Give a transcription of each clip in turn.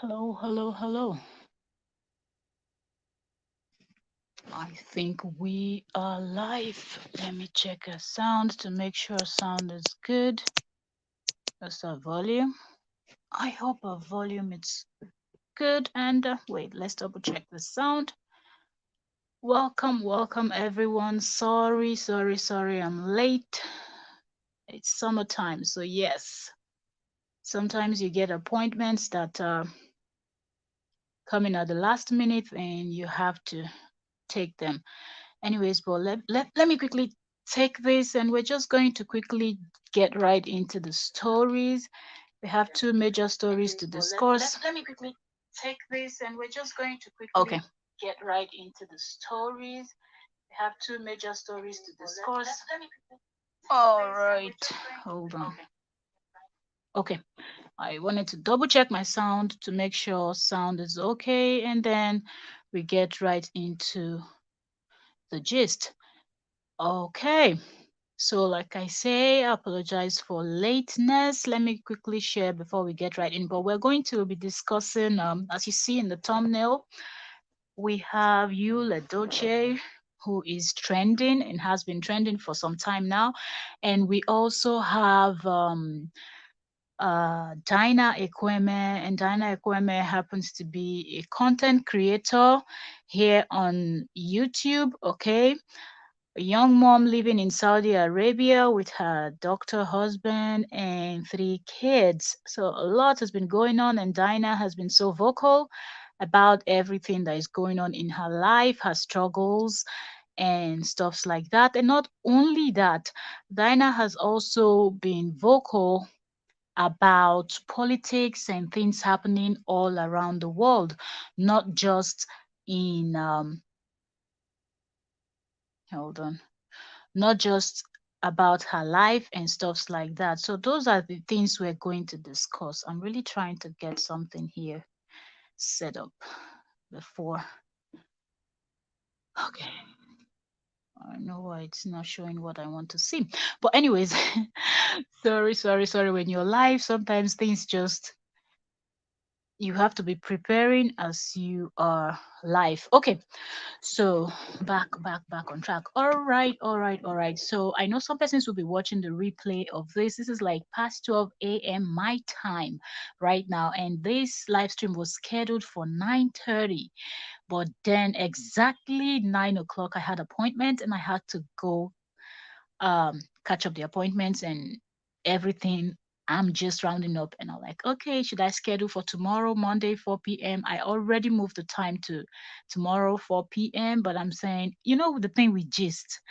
Hello, hello, hello. I think we are live. Let me check our sound to make sure sound is good. That's our volume. I hope our volume is good. And wait, let's double check the sound. Welcome, welcome everyone. Sorry, I'm late. It's summertime, so yes. Sometimes you get appointments that come in at the last minute and you have to take them. Anyways, but let me quickly take this and we're just going to quickly get right into the stories. We have two major stories to discuss. Let me quickly take this and we're just going to quickly get right into the stories. We have two major stories to discuss. All right, hold on. Okay, I wanted to double check my sound to make sure sound is okay, and then we get right into the gist. Okay, so like I say, I apologize for lateness. Let me quickly share before we get right in. But we're going to be discussing, as you see in the thumbnail, we have you, edochie, who is trending and has been trending for some time now. And we also have Dyna Ekwueme, and Dyna Ekwueme happens to be a content creator here on YouTube. Okay, a young mom living in Saudi Arabia with her doctor husband and three kids. So a lot has been going on, and Dinah has been so vocal about everything that is going on in her life, her struggles, and stuffs like that. And not only that, Dinah has also been vocal about politics and things happening all around the world, not just in hold on, not just about her life and stuffs like that. So those are the things we're going to discuss. I'm really trying to get something here set up before. Okay. I know why it's not showing what I want to see. But anyways, sorry. When you're live, sometimes things just you have to be preparing as you are live. Okay. So back on track. All right. So I know some persons will be watching the replay of this. This is like past 12 a.m. my time right now, and this live stream was scheduled for 9:30. But then exactly 9 o'clock, I had appointment and I had to go catch up the appointments and everything. I'm just rounding up and I'm like, okay, should I schedule for tomorrow, Monday, 4 p.m.? I already moved the time to tomorrow, 4 p.m. But I'm saying, the thing we gist.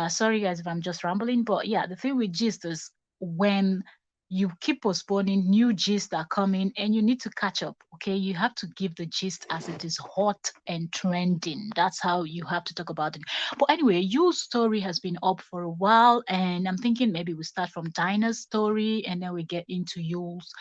Sorry guys if I'm just rambling, but yeah, the thing with gist is when you keep postponing, new gists are coming and you need to catch up. Okay, you have to give the gist as it is hot and trending. That's how you have to talk about it. But anyway, your story has been up for a while, and I'm thinking maybe we start from Dinah's story and then we get into yours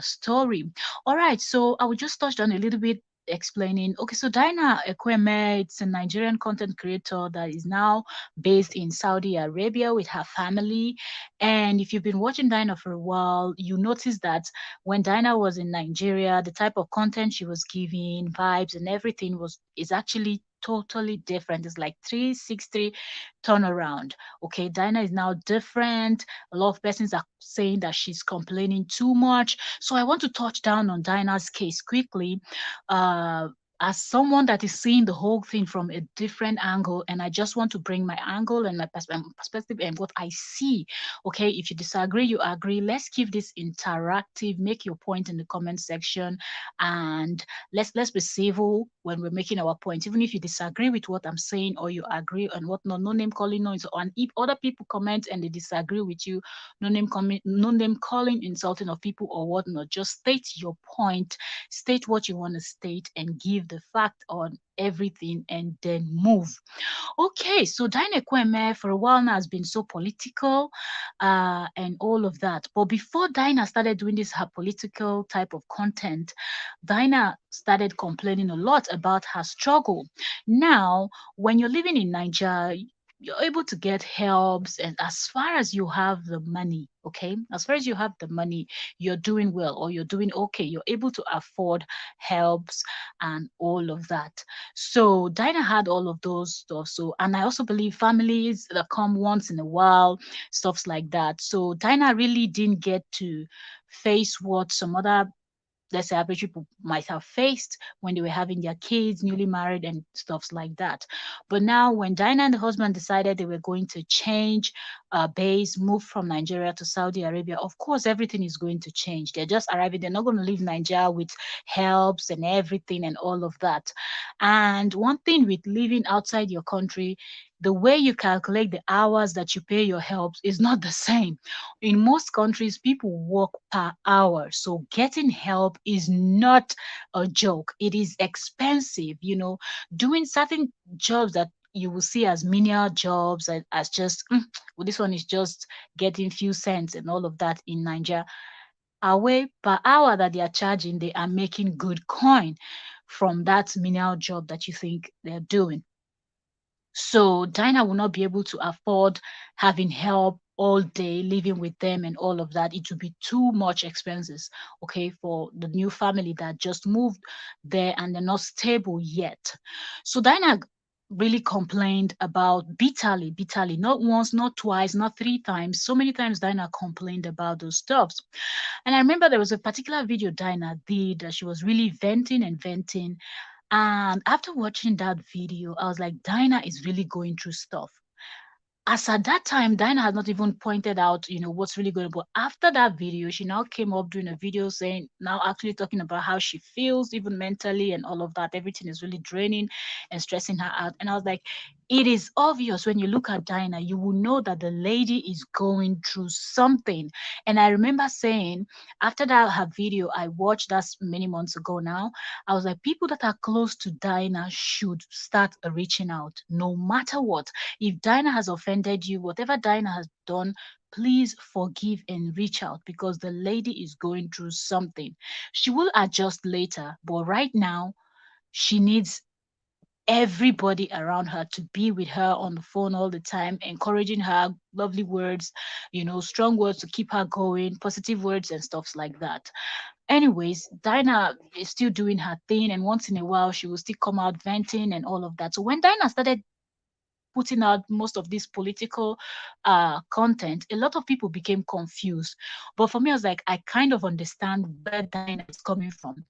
story. All right, so I will just touch on a little bit explaining. Okay, so Dyna Ekwueme, it's a Nigerian content creator that is now based in Saudi Arabia with her family. And if you've been watching Dyna for a while, you notice that when Dyna was in Nigeria, the type of content she was giving, vibes and everything is actually totally different. It's like 360 turnaround. Okay, Dinah is now different. A lot of persons are saying that she's complaining too much. So I want to touch down on Dinah's case quickly. Uh, as someone that is seeing the whole thing from a different angle, and I just want to bring my angle and my perspective and what I see. Okay, if you disagree, you agree. Let's keep this interactive. Make your point in the comment section, and let's be civil when we're making our point. Even if you disagree with what I'm saying or you agree and whatnot, no name calling, no insult. And if other people comment and they disagree with you, no name comment, no name calling, insulting of people or whatnot. Just state your point, state what you want to state, and give the fact on everything, and then move. Okay, so Dyna Ekwueme for a while now has been so political and all of that. But before Dyna started doing this, her political type of content, Dyna started complaining a lot about her struggle. Now, when you're living in Nigeria, you're able to get helps, and as far as you have the money, okay, as far as you have the money, you're doing well, or you're doing okay, you're able to afford helps and all of that. So Dinah had all of those stuff. So, and I also believe families that come once in a while, stuffs like that. So Dinah really didn't get to face what some other, let's say, average people might have faced when they were having their kids, newly married, and stuffs like that. But now, when Diana and the husband decided they were going to change base, move from Nigeria to Saudi Arabia, of course, everything is going to change. They're just arriving. They're not going to leave Nigeria with helps and everything and all of that. And one thing with living outside your country, the way you calculate the hours that you pay your helps is not the same. In most countries, people work per hour. So getting help is not a joke. It is expensive, doing certain jobs that you will see as menial jobs, as just, well, this one is just getting few cents and all of that in Nigeria. Away per hour that they are charging, they are making good coin from that menial job that you think they're doing. So Dinah will not be able to afford having help all day, living with them and all of that. It would be too much expenses, okay, for the new family that just moved there and they're not stable yet. So Dinah really complained about bitterly, bitterly, not once, not twice, not three times. So many times Dinah complained about those stuffs. And I remember there was a particular video Dinah did that she was really venting and venting, and after watching that video, I was like, Dinah is really going through stuff. As at that time, Dinah had not even pointed out, what's really going on. But after that video, she now came up doing a video saying, now actually talking about how she feels, even mentally and all of that. Everything is really draining and stressing her out. And I was like, it is obvious when you look at Dinah, you will know that the lady is going through something. And I remember saying, after that her video, I watched that many months ago now, I was like, people that are close to Dinah should start reaching out, no matter what. If Dinah has offended you, whatever Dinah has done, please forgive and reach out, because the lady is going through something. She will adjust later, but right now, she needs everybody around her to be with her on the phone all the time, encouraging her, lovely words, strong words to keep her going, positive words and stuffs like that. Anyways, Dinah is still doing her thing, and once in a while she will still come out venting and all of that. So when Dinah started putting out most of this political content, a lot of people became confused. But for me, I was like, I kind of understand where Dinah is coming from.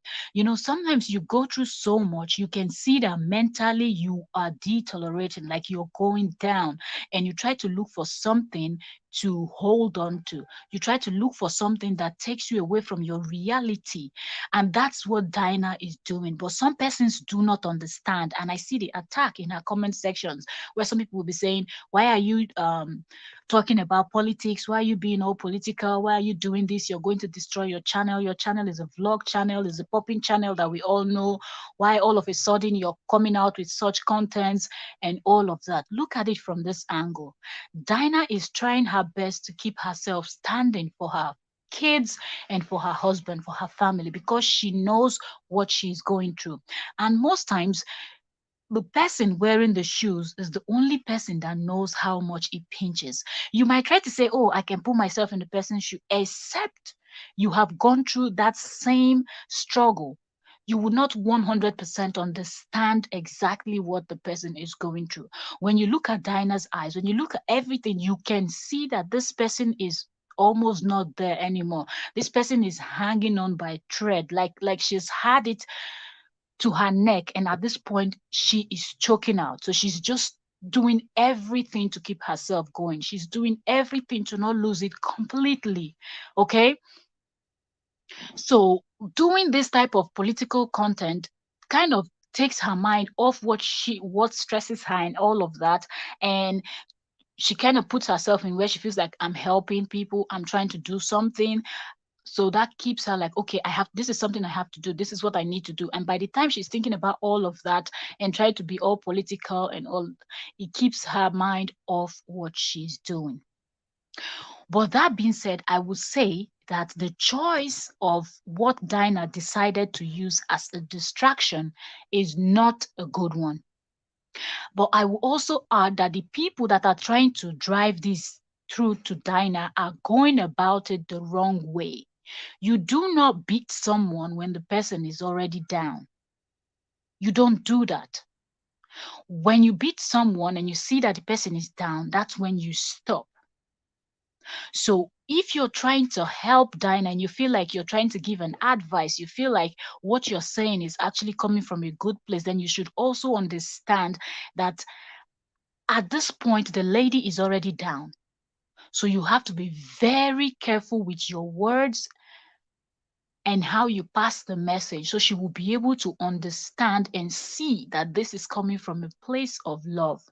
Sometimes you go through so much, you can see that mentally you are deteriorating, like you're going down, and you try to look for something to hold on to. You try to look for something that takes you away from your reality. And that's what Dinah is doing. But some persons do not understand. And I see the attack in her comment sections, where some people will be saying, why are you talking about politics? Why are you being all political? Why are you doing this? You're going to destroy your channel. Your channel is a vlog channel, is a popping channel that we all know. Why all of a sudden you're coming out with such contents and all of that? Look at it from this angle. Dinah is trying her best to keep herself standing for her kids and for her husband, for her family, because she knows what she's going through. And most times, the person wearing the shoes is the only person that knows how much it pinches. You might try to say, oh, I can put myself in the person's shoe, except you have gone through that same struggle. You would not 100% understand exactly what the person is going through. When you look at Dinah's eyes, when you look at everything, you can see that this person is almost not there anymore. This person is hanging on by a thread, like she's had it to her neck, and at this point she is choking out. So she's just doing everything to keep herself going. She's doing everything to not lose it completely. Okay, so doing this type of political content kind of takes her mind off what stresses her and all of that, and she kind of puts herself in where she feels like, I'm helping people, I'm trying to do something. So that keeps her like, okay, this is something I have to do, this is what I need to do. And by the time she's thinking about all of that and trying to be all political and all, it keeps her mind off what she's doing. But that being said, I would say that the choice of what Dinah decided to use as a distraction is not a good one. But I will also add that the people that are trying to drive this through to Dinah are going about it the wrong way. You do not beat someone when the person is already down. You don't do that. When you beat someone and you see that the person is down, that's when you stop. So if you're trying to help Dinah and you feel like you're trying to give an advice, you feel like what you're saying is actually coming from a good place, then you should also understand that at this point, the lady is already down. So you have to be very careful with your words and how you pass the message. So she will be able to understand and see that this is coming from a place of love.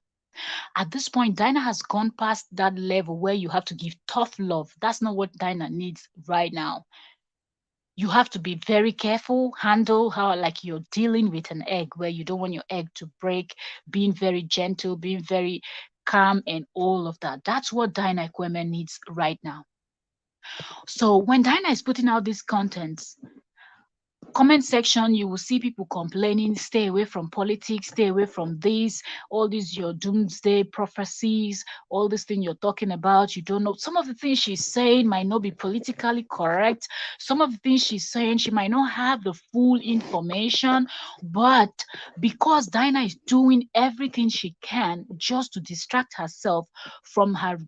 At this point, Dinah has gone past that level where you have to give tough love. That's not what Dinah needs right now. You have to be very careful, handle how like you're dealing with an egg where you don't want your egg to break, being very gentle, being very calm, and all of that. That's what Dyna Ekwueme needs right now. So when Dyna is putting out these contents, comment section, you will see people complaining, stay away from politics, stay away from this, all these your doomsday prophecies, all this thing you're talking about. You don't know. Some of the things she's saying might not be politically correct. Some of the things she's saying, she might not have the full information, but because Dinah is doing everything she can just to distract herself from her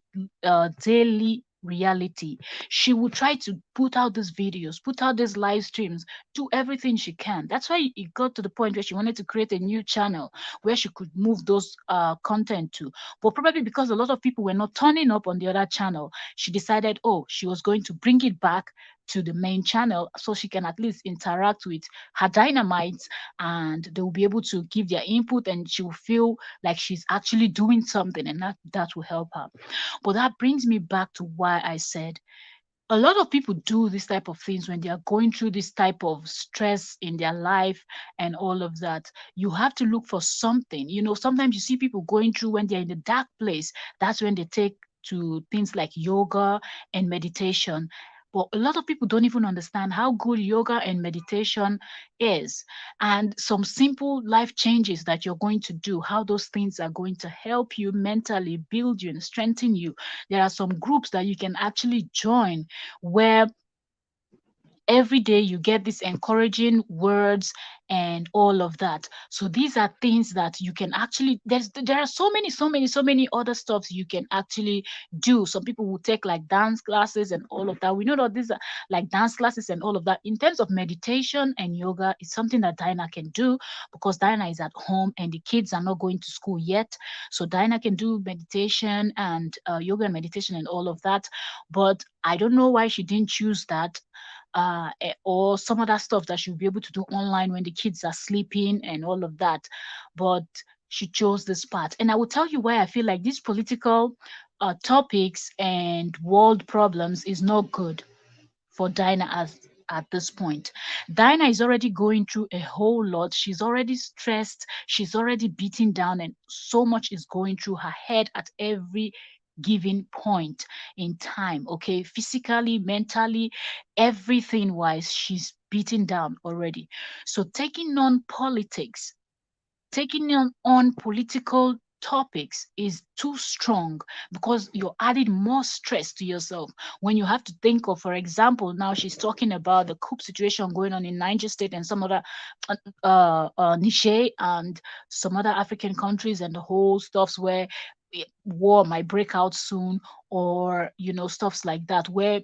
daily reality, she will try to put out these videos, put out these live streams, do everything she can. That's why it got to the point where she wanted to create a new channel where she could move those content to. But probably because a lot of people were not turning up on the other channel, she decided, oh, she was going to bring it back to the main channel so she can at least interact with her dynamites and they will be able to give their input and she will feel like she's actually doing something and that will help her. But that brings me back to why I said a lot of people do this type of things when they are going through this type of stress in their life and all of that. You have to look for something. Sometimes you see people going through when they're in a dark place. That's when they take to things like yoga and meditation. But a lot of people don't even understand how good yoga and meditation is. And some simple life changes that you're going to do, how those things are going to help you mentally, build you, and strengthen you. There are some groups that you can actually join where every day you get these encouraging words and all of that. So these are things that you can actually there are so many other stuff you can actually do. Some people will take like dance classes and all of that. We know that these are like dance classes and all of that. In terms of meditation and yoga, it's something that Diana can do because Diana is at home and the kids are not going to school yet. So Diana can do meditation and yoga and meditation and all of that. But I don't know why she didn't choose that or some other stuff that she'll be able to do online when the kids are sleeping and all of that. But she chose this path. And I will tell you why I feel like these political topics and world problems is not good for Dinah at this point. Dinah is already going through a whole lot. She's already stressed. She's already beaten down, and so much is going through her head at every given point in time. Okay, physically, mentally, everything wise, she's beaten down already. So taking on politics, taking on political topics is too strong because you're adding more stress to yourself when you have to think of, for example, now she's talking about the coup situation going on in Niger State and some other Niger and some other African countries and the whole stuffs where war might break out soon, or stuffs like that where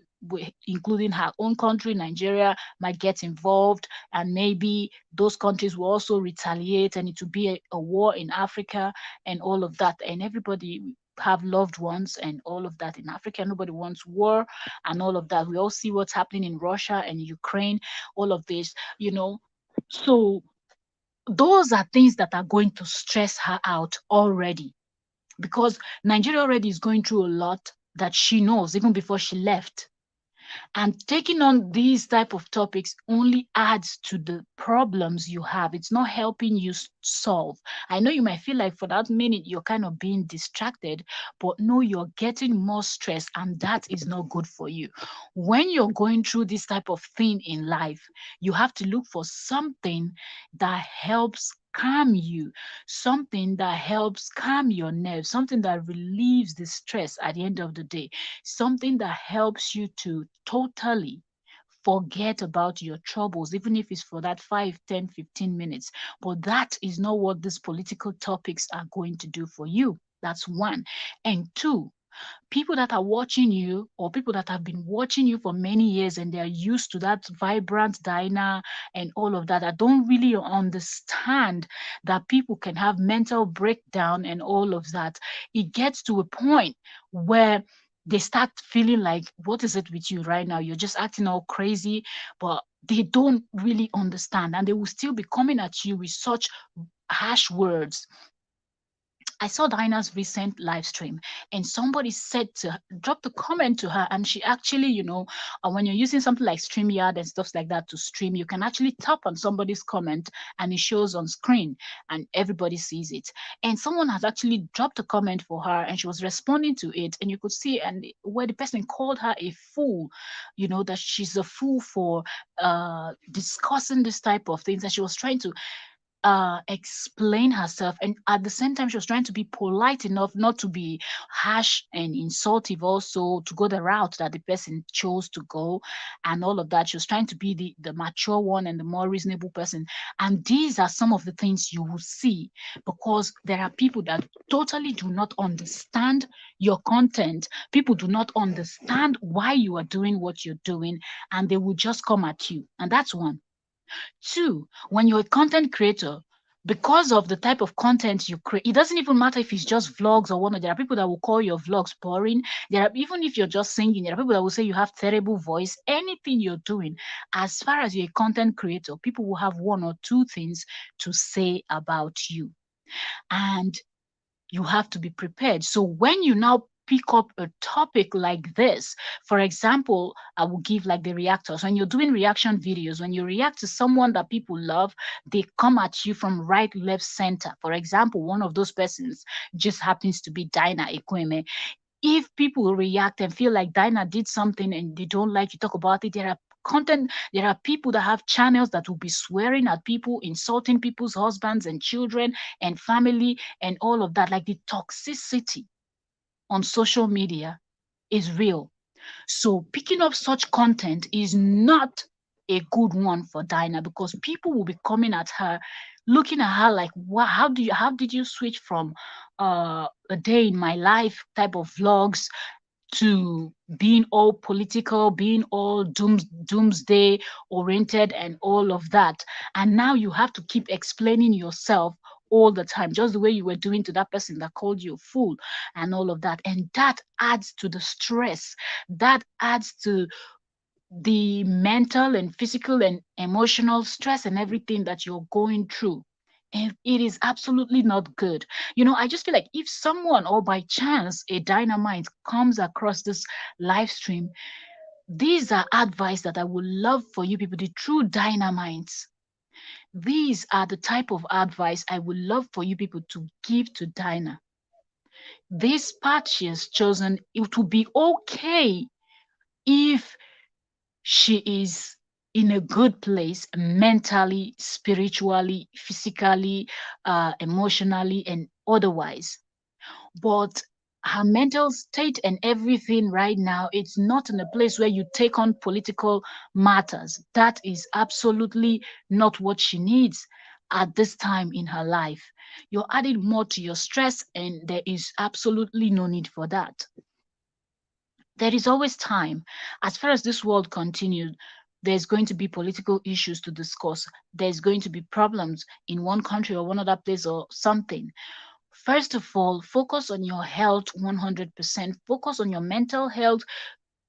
including her own country Nigeria might get involved, and maybe those countries will also retaliate and it will be a war in Africa and all of that. And everybody have loved ones and all of that in Africa. Nobody wants war and all of that. We all see what's happening in Russia and Ukraine, all of this. So those are things that are going to stress her out already because Nigeria already is going through a lot that she knows even before she left. And taking on these type of topics only adds to the problems you have. It's not helping you solve. I know you might feel like for that minute you're kind of being distracted, but no, you're getting more stress, and that is not good for you. When you're going through this type of thing in life, you have to look for something that helps calm you, something that helps calm your nerves, something that relieves the stress at the end of the day, something that helps you to totally forget about your troubles, even if it's for that 5, 10, 15 minutes. But that is not what these political topics are going to do for you. That's one. And two, people that are watching you, or people that have been watching you for many years and they're used to that vibrant diner and all of that, I don't really understand that people can have mental breakdown and all of that. It gets to a point where they start feeling like, what is it with you right now? You're just acting all crazy, but they don't really understand, and they will still be coming at you with such harsh words. I saw Dinah's recent live stream, and somebody said to her, dropped a comment to her, and she actually, when you're using something like StreamYard and stuff like that to stream, you can actually tap on somebody's comment and it shows on screen and everybody sees it. And someone has actually dropped a comment for her and she was responding to it, and you could see and where the person called her a fool, that she's a fool for discussing this type of things, and she was trying to explain herself, and at the same time she was trying to be polite enough not to be harsh and insultive, also to go the route that the person chose to go and all of that. She was trying to be the mature one and the more reasonable person, and these are some of the things you will see, because there are people that totally do not understand your content. People do not understand why you are doing what you're doing, and they will just come at you, and that's one. Two, when you're a content creator, because of the type of content you create, it doesn't even matter if it's just vlogs or whatnot. There are people that will call your vlogs boring. There are, even if you're just singing, there are people that will say you have terrible voice. Anything you're doing, as far as you're a content creator, people will have one or two things to say about you. And you have to be prepared. So when you now pick up a topic like this, for example, I will give like the reactors. When you're doing reaction videos, when you react to someone that people love, they come at you from right, left, center. For example, one of those persons just happens to be Dyna Ekwueme. If people react and feel like Dyna did something and they don't like you talk about it, there are people that have channels that will be swearing at people, insulting people's husbands and children and family and all of that. Like, the toxicity on social media is real. So picking up such content is not a good one for Dinah, because people will be coming at her, looking at her like, wow, how did you switch from a day in my life type of vlogs to being all political, being all doomsday oriented and all of that. And now you have to keep explaining yourself all the time, just the way you were doing to that person that called you a fool and all of that. And that adds to the stress. That adds to the mental and physical and emotional stress and everything that you're going through. And it is absolutely not good. I just feel like if someone, or by chance a dynamite comes across this live stream, these are advice that I would love for you people, the true dynamites. These are the type of advice I would love for you people to give to Dinah. This path she has chosen, it will be okay if she is in a good place mentally, spiritually, physically, emotionally, and otherwise. But her mental state and everything right now, it's not in a place where you take on political matters. That is absolutely not what she needs at this time in her life. You're adding more to your stress, and there is absolutely no need for that. There is always time. As far as this world continues, there's going to be political issues to discuss. There's going to be problems in one country or one other place or something. First of all, focus on your health 100%. Focus on your mental health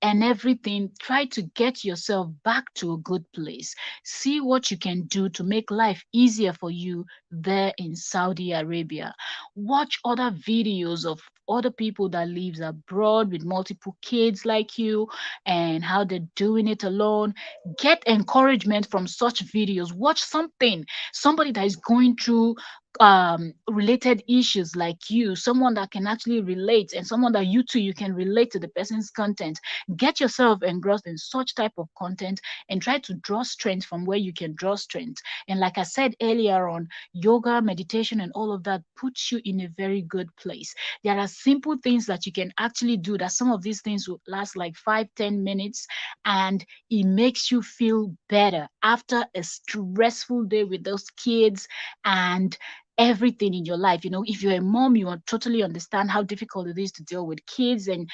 and everything. Try to get yourself back to a good place. See what you can do to make life easier for you there in Saudi Arabia. Watch other videos of other people that lives abroad with multiple kids like you and how they're doing it alone. Get encouragement from such videos. Watch somebody that is going through related issues like you, someone that can actually relate, and someone that you too you can relate to the person's content. Get yourself engrossed in such type of content and try to draw strength from where you can draw strength. And like I said earlier on, yoga, meditation, and all of that puts you in a very good place. There are simple things that you can actually do, that some of these things will last like 5-10 minutes, and it makes you feel better after a stressful day with those kids and everything in your life. If you're a mom, you will totally understand how difficult it is to deal with kids. And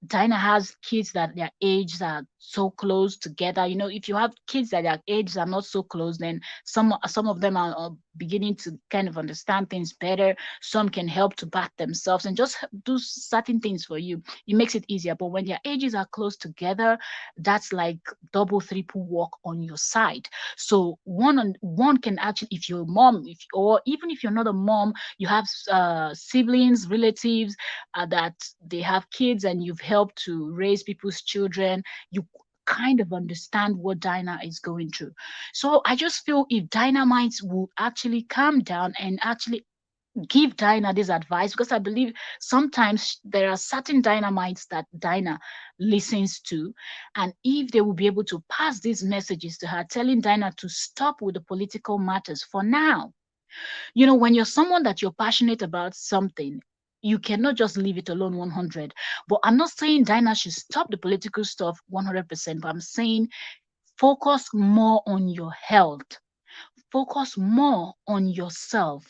Dinah has kids that their ages are so close together. If you have kids that their ages are not so close, then some of them are beginning to kind of understand things better. Some can help to back themselves and just do certain things for you. It makes it easier. But when their ages are close together, that's like double, triple work on your side. So one can actually, if you're a mom, or even if you're not a mom, you have siblings, relatives that they have kids, and you've helped to raise people's children, you kind of understand what Dinah is going through. So I just feel if Dynamites will actually calm down and actually give Dinah this advice, because I believe sometimes there are certain dynamites that Dinah listens to, and if they will be able to pass these messages to her, telling Dinah to stop with the political matters for now. When you're someone that you're passionate about something, you cannot just leave it alone 100. But I'm not saying Dinah should stop the political stuff 100%, but I'm saying focus more on your health. Focus more on yourself.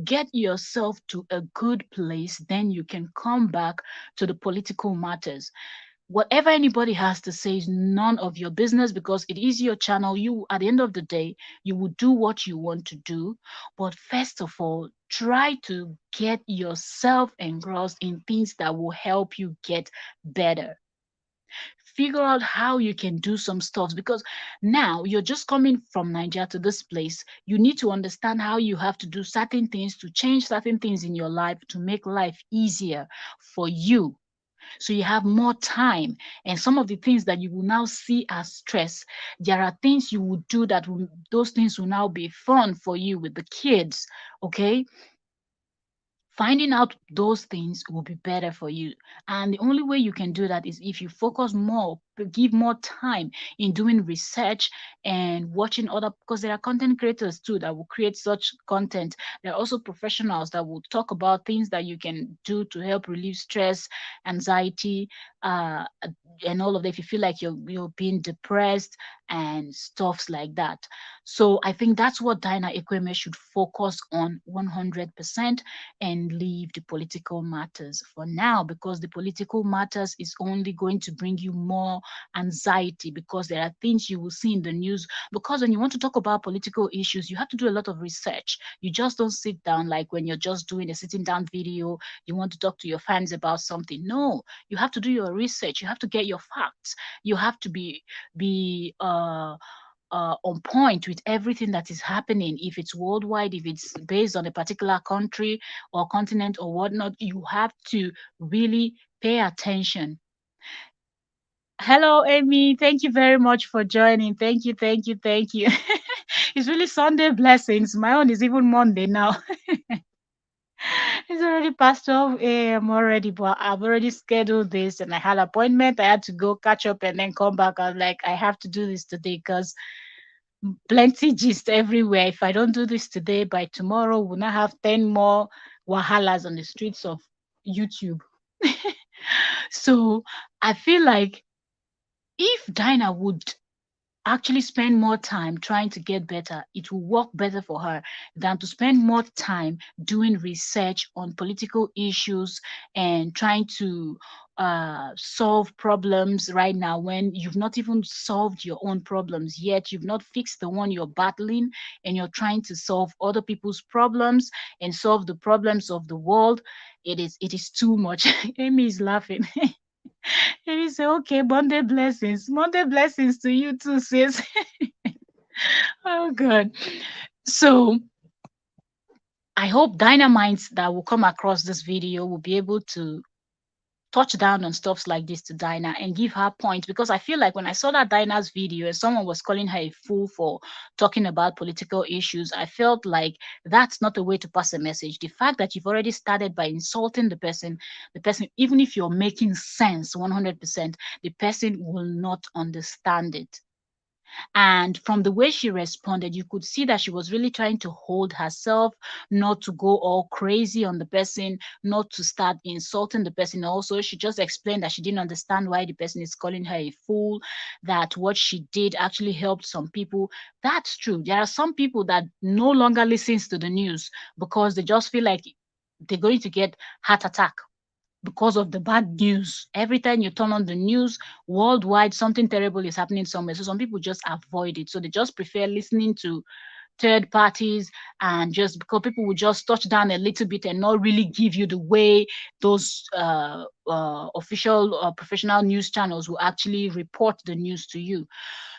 Get yourself to a good place, then you can come back to the political matters. Whatever anybody has to say is none of your business, because it is your channel. You, at the end of the day, you will do what you want to do. But first of all, try to get yourself engrossed in things that will help you get better. Figure out how you can do some stuff, because now you're just coming from Nigeria to this place. You need to understand how you have to do certain things, to change certain things in your life, to make life easier for you, so you have more time. And some of the things that you will now see as stress, there are things you will do that will, those things will now be fun for you with the kids. Okay, finding out those things will be better for you. And the only way you can do that is if you focus more, give more time in doing research and watching other, because there are content creators too that will create such content. There are also professionals that will talk about things that you can do to help relieve stress, anxiety, uh and all of that, if you feel like you're being depressed and stuffs like that. So I think that's what Dyna Ekwueme should focus on 100%, and leave the political matters for now, because the political matters is only going to bring you more anxiety, because there are things you will see in the news. Because when you want to talk about political issues, you have to do a lot of research. You just don't sit down like when you're just doing a sitting down video, you want to talk to your fans about something. No, you have to do your research, you have to get your facts, you have to be on point with everything that is happening. If it's worldwide, if it's based on a particular country or continent or whatnot, you have to really pay attention. Hello, Amy. Thank you very much for joining. Thank you, thank you, thank you. It's really Sunday blessings. My own is even Monday now. It's already past 12 a.m. already, but I've already scheduled this and I had an appointment. I had to go catch up and then come back. I was like, I have to do this today because plenty gist everywhere. If I don't do this today, by tomorrow, we'll not have 10 more wahalas on the streets of YouTube. So I feel like if Dinah would actually spend more time trying to get better, it will work better for her than to spend more time doing research on political issues and trying to solve problems right now, when you've not even solved your own problems yet. You've not fixed the one you're battling, and you're trying to solve other people's problems and solve the problems of the world. It is too much. Amy is laughing. Amy say, okay, Monday blessings. Monday blessings to you too, sis. Oh God. So I hope dynamites that will come across this video will be able to touch down on stuffs like this to Dinah and give her points, because I feel like when I saw that Dinah's video and someone was calling her a fool for talking about political issues, I felt like that's not a way to pass a message. The fact that you've already started by insulting the person, even if you're making sense 100%, the person will not understand it. And from the way she responded, you could see that she was really trying to hold herself, not to go all crazy on the person, not to start insulting the person. Also, she just explained that she didn't understand why the person is calling her a fool, that what she did actually helped some people. That's true. There are some people that no longer listens to the news because they just feel like they're going to get heart attack because of the bad news. Every time you turn on the news worldwide, something terrible is happening somewhere. So some people just avoid it. So they just prefer listening to third parties, and just because people will just touch down a little bit and not really give you the way those official professional news channels will actually report the news to you.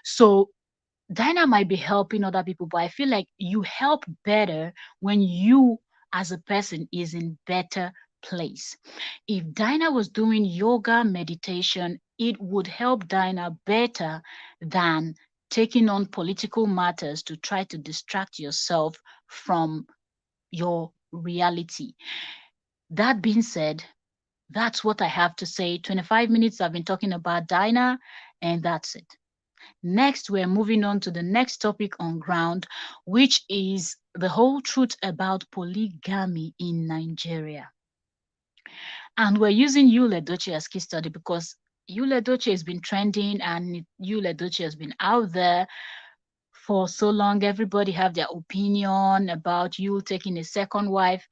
So Dinah might be helping other people, but I feel like you help better when you as a person is in better place. If Dinah was doing yoga meditation, it would help Dinah better than taking on political matters to try to distract yourself from your reality. That being said, that's what I have to say. 25 minutes I've been talking about Dinah, and that's it. Next, we're moving on to the next topic on ground, which is the whole truth about polygamy in Nigeria. And we're using Yul Edochie as case study because Yul Edochie has been trending, and Yul Edochie has been out there for so long. Everybody have their opinion about Yul taking a second wife.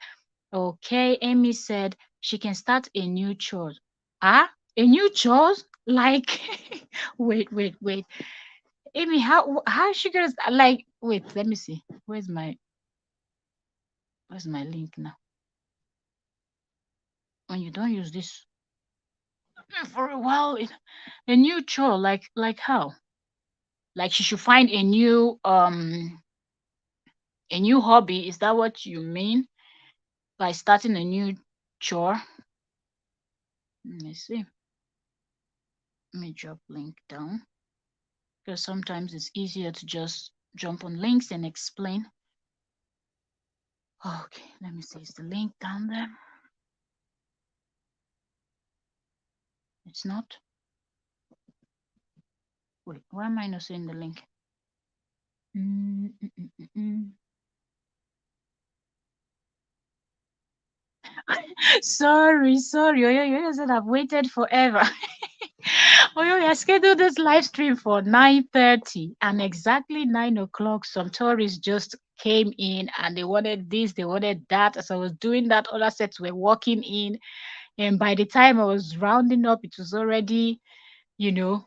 Okay, Amy said she can start a new chore. Ah, a new chore? Like, wait. Amy, how is she gonna like? Wait, let me see. Where's my link now? When you don't use this for a while, a new chore, like how? Like she should find a new hobby. Is that what you mean by starting a new chore? Let me see. Let me drop link down, because sometimes it's easier to just jump on links and explain. Okay, let me see. Is the link down there? It's not. Wait, why am I not seeing the link? Mm, mm, mm, mm, mm. Sorry. Oyo said I've waited forever. Oyo, I scheduled this live stream for 9:30, and exactly 9 o'clock, some tourists just came in and they wanted this, they wanted that. As I was doing that, other sets were walking in, and by the time I was rounding up, it was already, you know,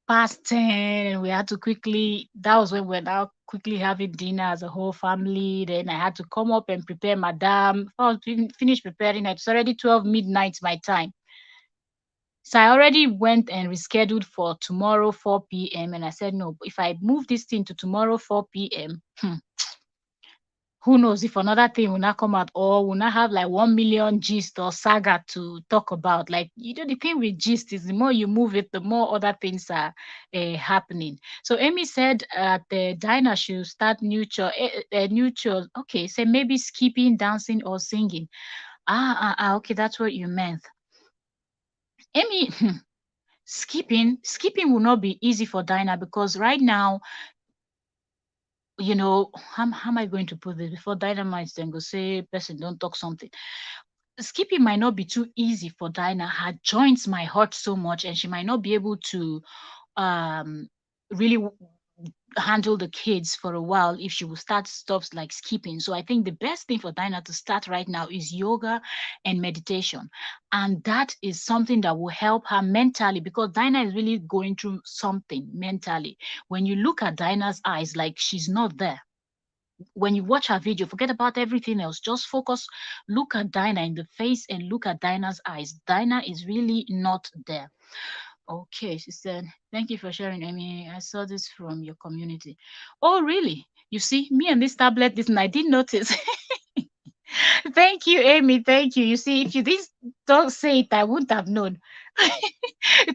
past 10, and we had to quickly, that was when we're now quickly having dinner as a whole family. Then I had to come up and prepare madam. Before I was finished preparing, it's already 12 midnight my time. So I already went and rescheduled for tomorrow 4 p.m. And I said, no, if I move this thing to tomorrow 4 p.m., who knows if another thing will not come out, or will not have like 1 million gist or saga to talk about. Like, the thing with gist is the more you move it, the more other things are happening. So Amy said the Dinah should start neutral, neutral. Okay, so maybe skipping, dancing, or singing. Okay, that's what you meant. Amy, skipping will not be easy for Dinah, because right now, how am I going to put this before Dynamite then go say person don't talk something. Skipping might not be too easy for Dinah. Her joints might hurt so much, and she might not be able to um really handle the kids for a while if she will start stuff like skipping. So I think the best thing for Dinah to start right now is yoga and meditation. And that is something that will help her mentally, because Dinah is really going through something mentally. When you look at Dinah's eyes, like she's not there. When you watch her video, forget about everything else. Just focus, look at Dinah in the face and look at Dinah's eyes. Dinah is really not there. Okay, she said, thank you for sharing, Amy. I saw this from your community. Oh, really? You see, me and this tablet, listen, I didn't notice. Thank you, Amy. Thank you. You see, if you didn't don't say it, I wouldn't have known.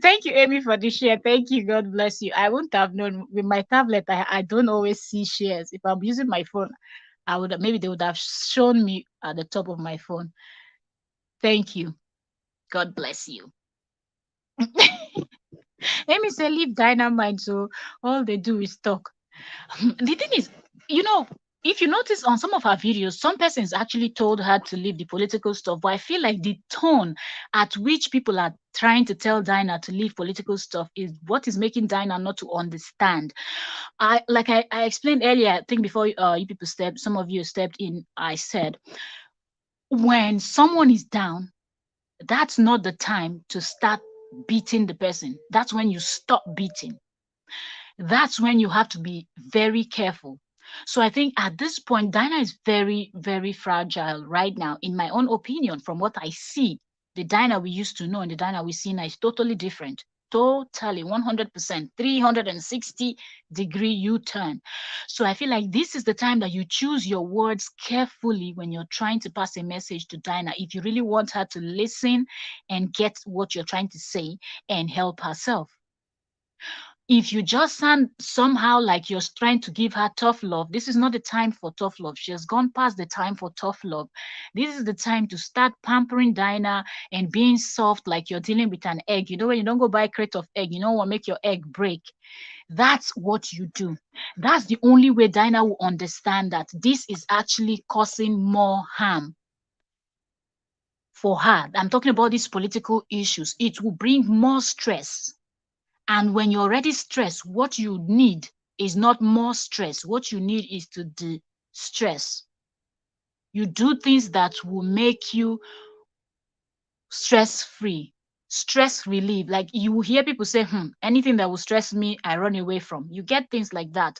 Thank you, Amy, for the share. Thank you. God bless you. I wouldn't have known with my tablet. I don't always see shares. If I'm using my phone, I would maybe they would have shown me at the top of my phone. Thank you. God bless you. Amy said, leave dynamite. So all they do is talk. The thing is, you know, if you notice on some of her videos, some persons actually told her to leave the political stuff. But I feel like the tone at which people are trying to tell Dinah to leave political stuff is what is making Dinah not to understand. I explained earlier, I think before you people stepped, some of you stepped in, I said, when someone is down, that's not the time to start beating the person. That's when you stop beating. That's when you have to be very careful. So I think at this point, Dinah is very, very fragile right now. In my own opinion, from what I see, the Dinah we used to know and the Dinah we see now is totally different. Totally 100%, 360-degree U-turn. So I feel like this is the time that you choose your words carefully when you're trying to pass a message to Dinah. If you really want her to listen and get what you're trying to say and help herself. If you just sound somehow like you're trying to give her tough love, this is not the time for tough love. She has gone past the time for tough love. This is the time to start pampering Dinah and being soft like you're dealing with an egg. You know, when you don't go buy a crate of egg, you don't want to make your egg break. That's what you do. That's the only way Dinah will understand that this is actually causing more harm for her. I'm talking about these political issues. It will bring more stress. And when you're already stressed, what you need is not more stress. What you need is to de-stress. You do things that will make you stress free, stress relief. Like you will hear people say, anything that will stress me, I run away from. You get things like that.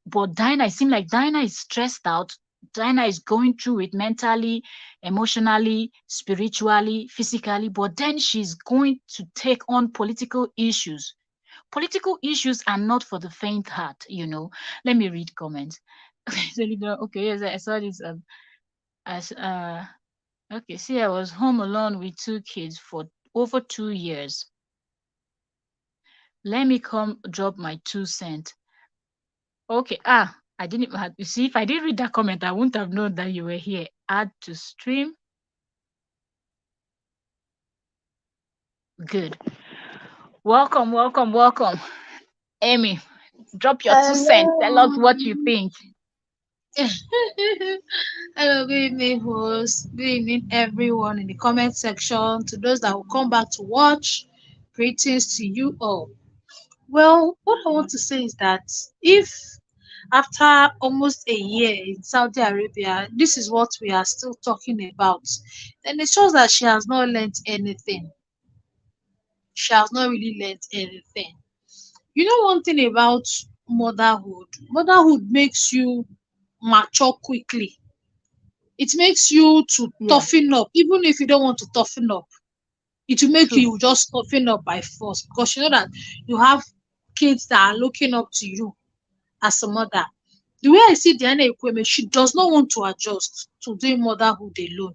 But Dinah, it seems like Dinah is stressed out. Dinah is going through it mentally, emotionally, spiritually, physically, but then she's going to take on political issues. Political issues are not for the faint heart. Let me read comments. Okay, yes, I saw this. As Okay, see, I was home alone with two kids for over 2 years. Let me come drop my 2 cents. Okay, I didn't have, you see, if I didn't read that comment, I wouldn't have known that you were here. Add to stream. Good. Welcome, welcome, welcome. Amy, drop your 2 cents. Tell us Hello. what you think. Hello, good evening, host. Good evening, everyone in the comment section. To those that will come back to watch, greetings to you all. Well, what I want to say is that if after almost a year in Saudi Arabia, this is what we are still talking about, then it shows that she has not learned anything. She has not really learned anything. You know, one thing about motherhood makes you mature quickly. It makes you to Yeah, toughen up, even if you don't want to toughen up. It will make true. you just toughen up by force because you know that you have kids that are looking up to you as a mother. The way I see Diana Ekwueme, she does not want to adjust to doing motherhood alone.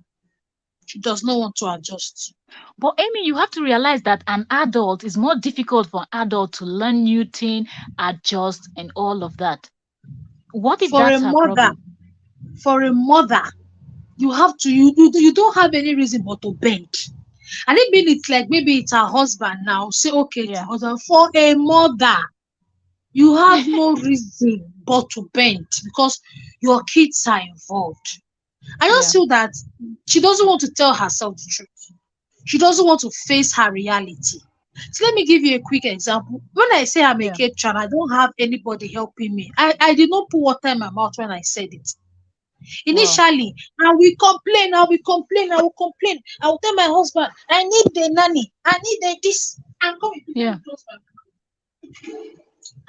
She does not want to adjust. But Amy, you have to realize that an adult is more difficult for an adult to learn new thing, adjust, and all of that. What if For a that's her mother, problem? for a mother, you have to you don't have any reason but to bend. And it mean it's like maybe it's her husband now. Say okay, it's her Yeah. husband. For a mother, you have no reason but to bend because your kids are involved. I just Yeah. feel that she doesn't want to tell herself the truth. She doesn't want to face her reality. So let me give you a quick example. When I say I'm a Yeah. Cape I don't have anybody helping me. I did not put water in my mouth when I said it. Well, Initially, I will complain. I will tell my husband, I need the nanny, I need the this. I'm coming, please let yeah. me close my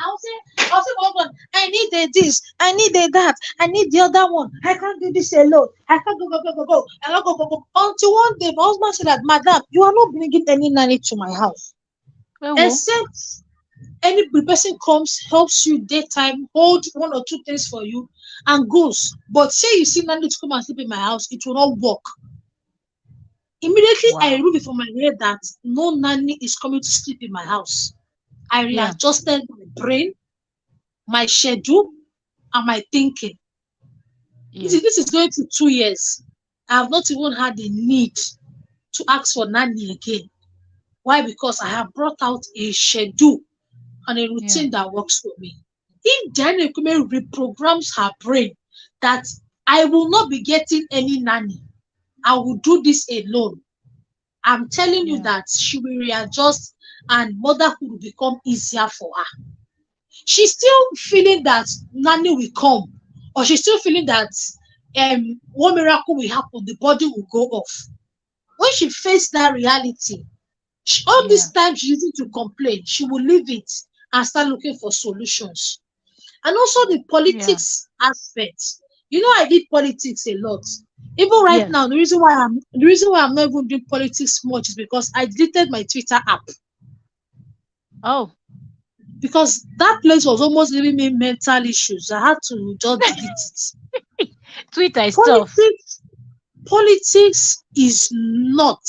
I'll say, my husband, I need the this, I need the that, I need the other one. I can't do this alone. I can't go. I can't go. Until one day, my husband said that, Madam, you are not bringing any nanny to my house. Well, Except, Any person comes, helps you daytime, hold one or two things for you, and goes. But say you see nanny to come and sleep in my house, it will not work. Immediately I Wow. remove it from my head that no nanny is coming to sleep in my house. I Yeah. readjusted my brain, my schedule, and my thinking. You Yeah. see, this is going to 2 years. I have not even had the need to ask for nanny again. Why? Because I have brought out a schedule and a Yeah. routine that works for me. If Dyna Ekwueme reprograms her brain that I will not be getting any nanny, I will do this alone. I'm telling you Yeah. that she will readjust and motherhood will become easier for her. She's still feeling that nanny will come, or she's still feeling that one miracle will happen, the body will go off. When she faced that reality, all Yeah. this time she using to complain, she will leave it and start looking for solutions. And also the Yeah. politics aspect. You know, I did politics a lot. Even right Yes. now, the reason why I'm not even doing politics much is because I deleted my Twitter app Oh. because that place was almost giving me mental issues. I had to just delete it. Twitter is tough Politics, politics is not,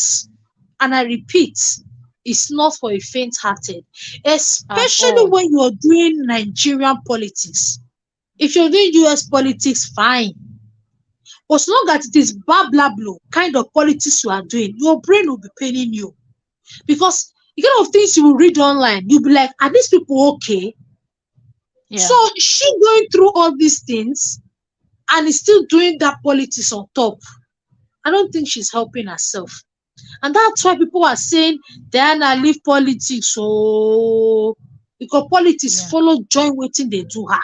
and I repeat, it's not for a faint-hearted, at especially all. when you're doing Nigerian politics. If you're doing US politics, fine. But as long as it is blah blah blah kind of politics you are doing, your brain will be paining you. Because the kind of things you will read online, you'll be like, are these people okay? So Yeah. she going through all these things and is still doing that politics on top. I don't think she's helping herself. And that's why people are saying, Diana, leave politics. So because politics Yeah. follow join waiting they do her.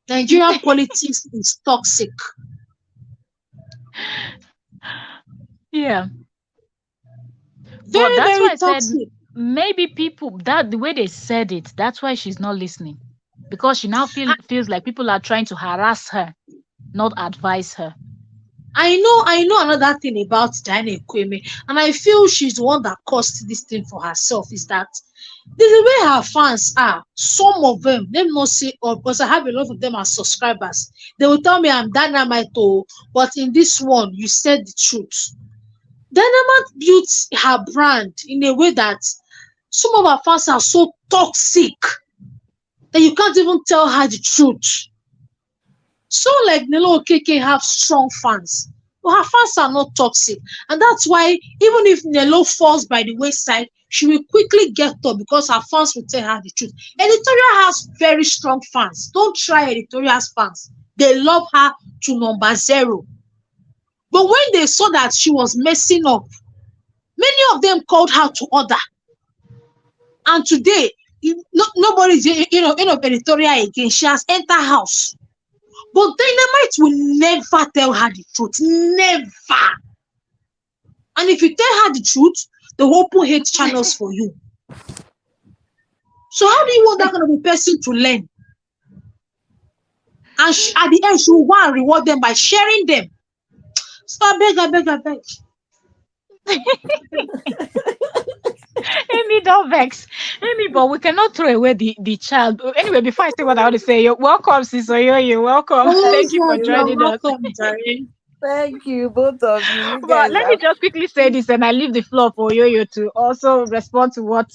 Nigerian politics is toxic. Yeah. But Very, that's very why I said toxic. maybe people that the way they said it, that's why she's not listening. Because she now feels like people are trying to harass her, not advise her. I know another thing about Dyna Ekwueme, and I feel she's the one that caused this thing for herself. Is that the way her fans are? Some of them, let me not say all, because I have a lot of them as subscribers. They will tell me I'm dynamite, oh, but in this one, you said the truth. Dynamite built her brand in a way that some of her fans are so toxic that you can't even tell her the truth. So like Nelo Okeke have strong fans, but her fans are not toxic, and that's why even if Nelo falls by the wayside, she will quickly get up because her fans will tell her the truth. Editorial has very strong fans. Don't try Editorial's fans. They love her to number zero. But when they saw that she was messing up, many of them called her to order. And today, nobody is Editorial again. She has entered house. But Dynamite will never tell her the truth. Never. And if you tell her the truth, they will open hate channels for you. So how do you want that kind of a person to learn? And at the end, she will want to reward them by sharing them. So I beg. Amy, don't vex. Amy, but we cannot throw away the child. Anyway, before I say what I want to say, you're welcome, Sister Yo. You're welcome. Oh, Thank you for God, you're joining us. welcome, Jerry. Thank you, both of you. You But guys let me are. just quickly say this and I leave the floor for Yo-Yo to also respond to what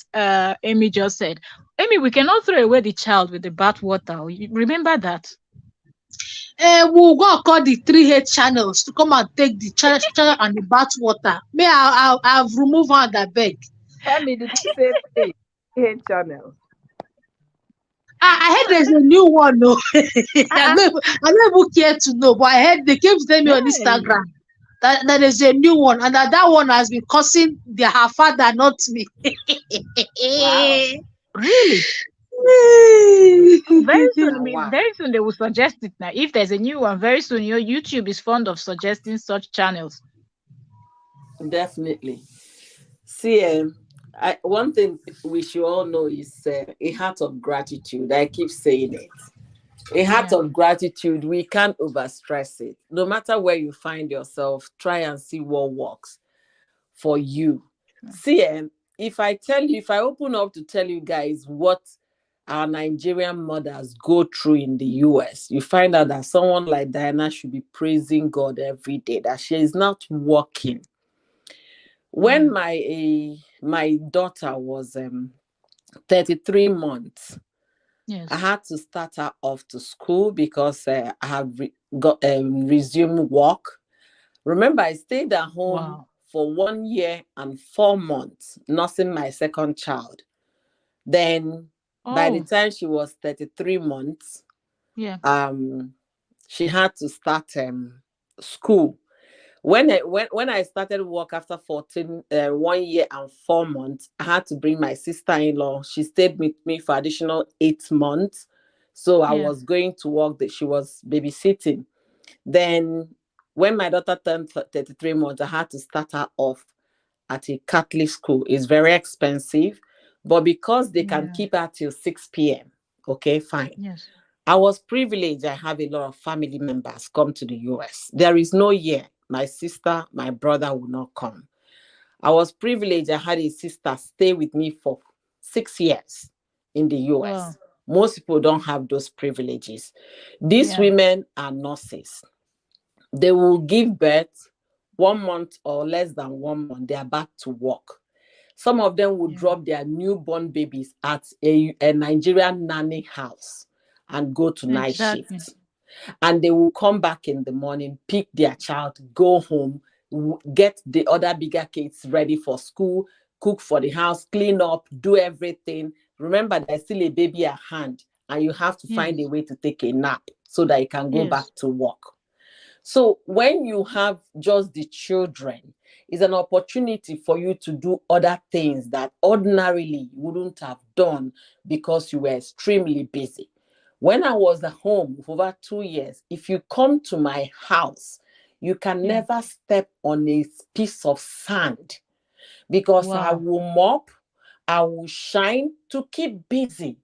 Amy just said. Amy, we cannot throw away the child with the bath water. You remember that? We'll go and call the three hate channels to come and take the channel and the bath water. May I've removed her that beg. Femi, did you say three? Hate channel. I heard there's a new one, no. Uh-uh. I don't even care to know, but I heard they came to tell me on Hey. Instagram that there's a new one and that one has been causing her father, not me. Wow. Really? Now, wow. Very soon they will suggest it now. If there's a new one, very soon your YouTube is fond of suggesting such channels. Definitely. See, one thing we should all know is a heart of gratitude. I keep saying it. A heart Yeah. of gratitude, we can't overstress it. No matter where you find yourself, try and see what works for you. True. See, if I tell you, if I open up to tell you guys what our Nigerian mothers go through in the US, you find out that someone like Diana should be praising God every day, that she is not working. When Mm. my daughter was 33 months, I Yes. had to start her off to school because I have got resumed work. Remember, I stayed at home Wow. for 1 year and 4 months, nursing my second child. Then, by the Oh, time she was 33 months, yeah. um, she had to start school. When I started work after 1 year and 4 months, I had to bring my sister-in-law. She stayed with me for additional 8 months. So I Yeah. was going to work that she was babysitting. Then when my daughter turned 33 months, I had to start her off at a Catholic school. It's very expensive, but because they can Yeah. keep her till 6 p.m., okay, fine. Yes. I was privileged. I have a lot of family members come to the US. There is no year my sister, my brother will not come. I was privileged. I had a sister stay with me for 6 years in the US. Wow. Most people don't have those privileges. These Yeah. women are nurses. They will give birth 1 month or less than 1 month. They are back to work. Some of them will Yeah. drop their newborn babies at a Nigerian nanny house and go to night Exactly. shift. And they will come back in the morning, pick their child, go home, get the other bigger kids ready for school, cook for the house, clean up, do everything. Remember, there's still a baby at hand, and you have to find a Yes. way to take a nap so that you can go back Yes. to work. So when you have just the children, it's an opportunity for you to do other things that ordinarily you wouldn't have done because you were extremely busy. When I was at home for over 2 years, if you come to my house, you can Yeah. never step on a piece of sand because I Wow. will mop, I will shine to keep busy,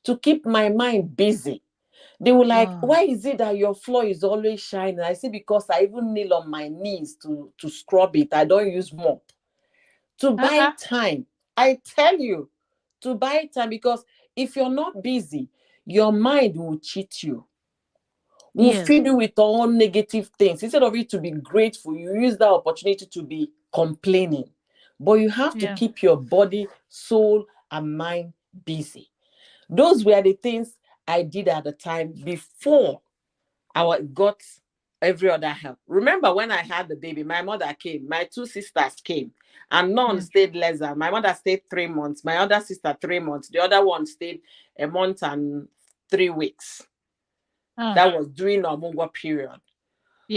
to keep my mind busy. They were like, Wow. why is it that your floor is always shining? I say, because I even kneel on my knees to scrub it. I don't use mop. To buy Uh-uh. time. I tell you, to buy time, because if you're not busy, your mind will cheat you, will Yes. feed you with all negative things. Instead of it to be grateful, you use that opportunity to be complaining. But you have to Yeah. keep your body, soul, and mind busy. Those were the things I did at the time before I got every other help. Remember when I had the baby, my mother came, my two sisters came, and none Yeah. stayed less than. My mother stayed 3 months, my other sister 3 months, the other one stayed a month and 3 weeks. Ah. That was during our Mungwa period.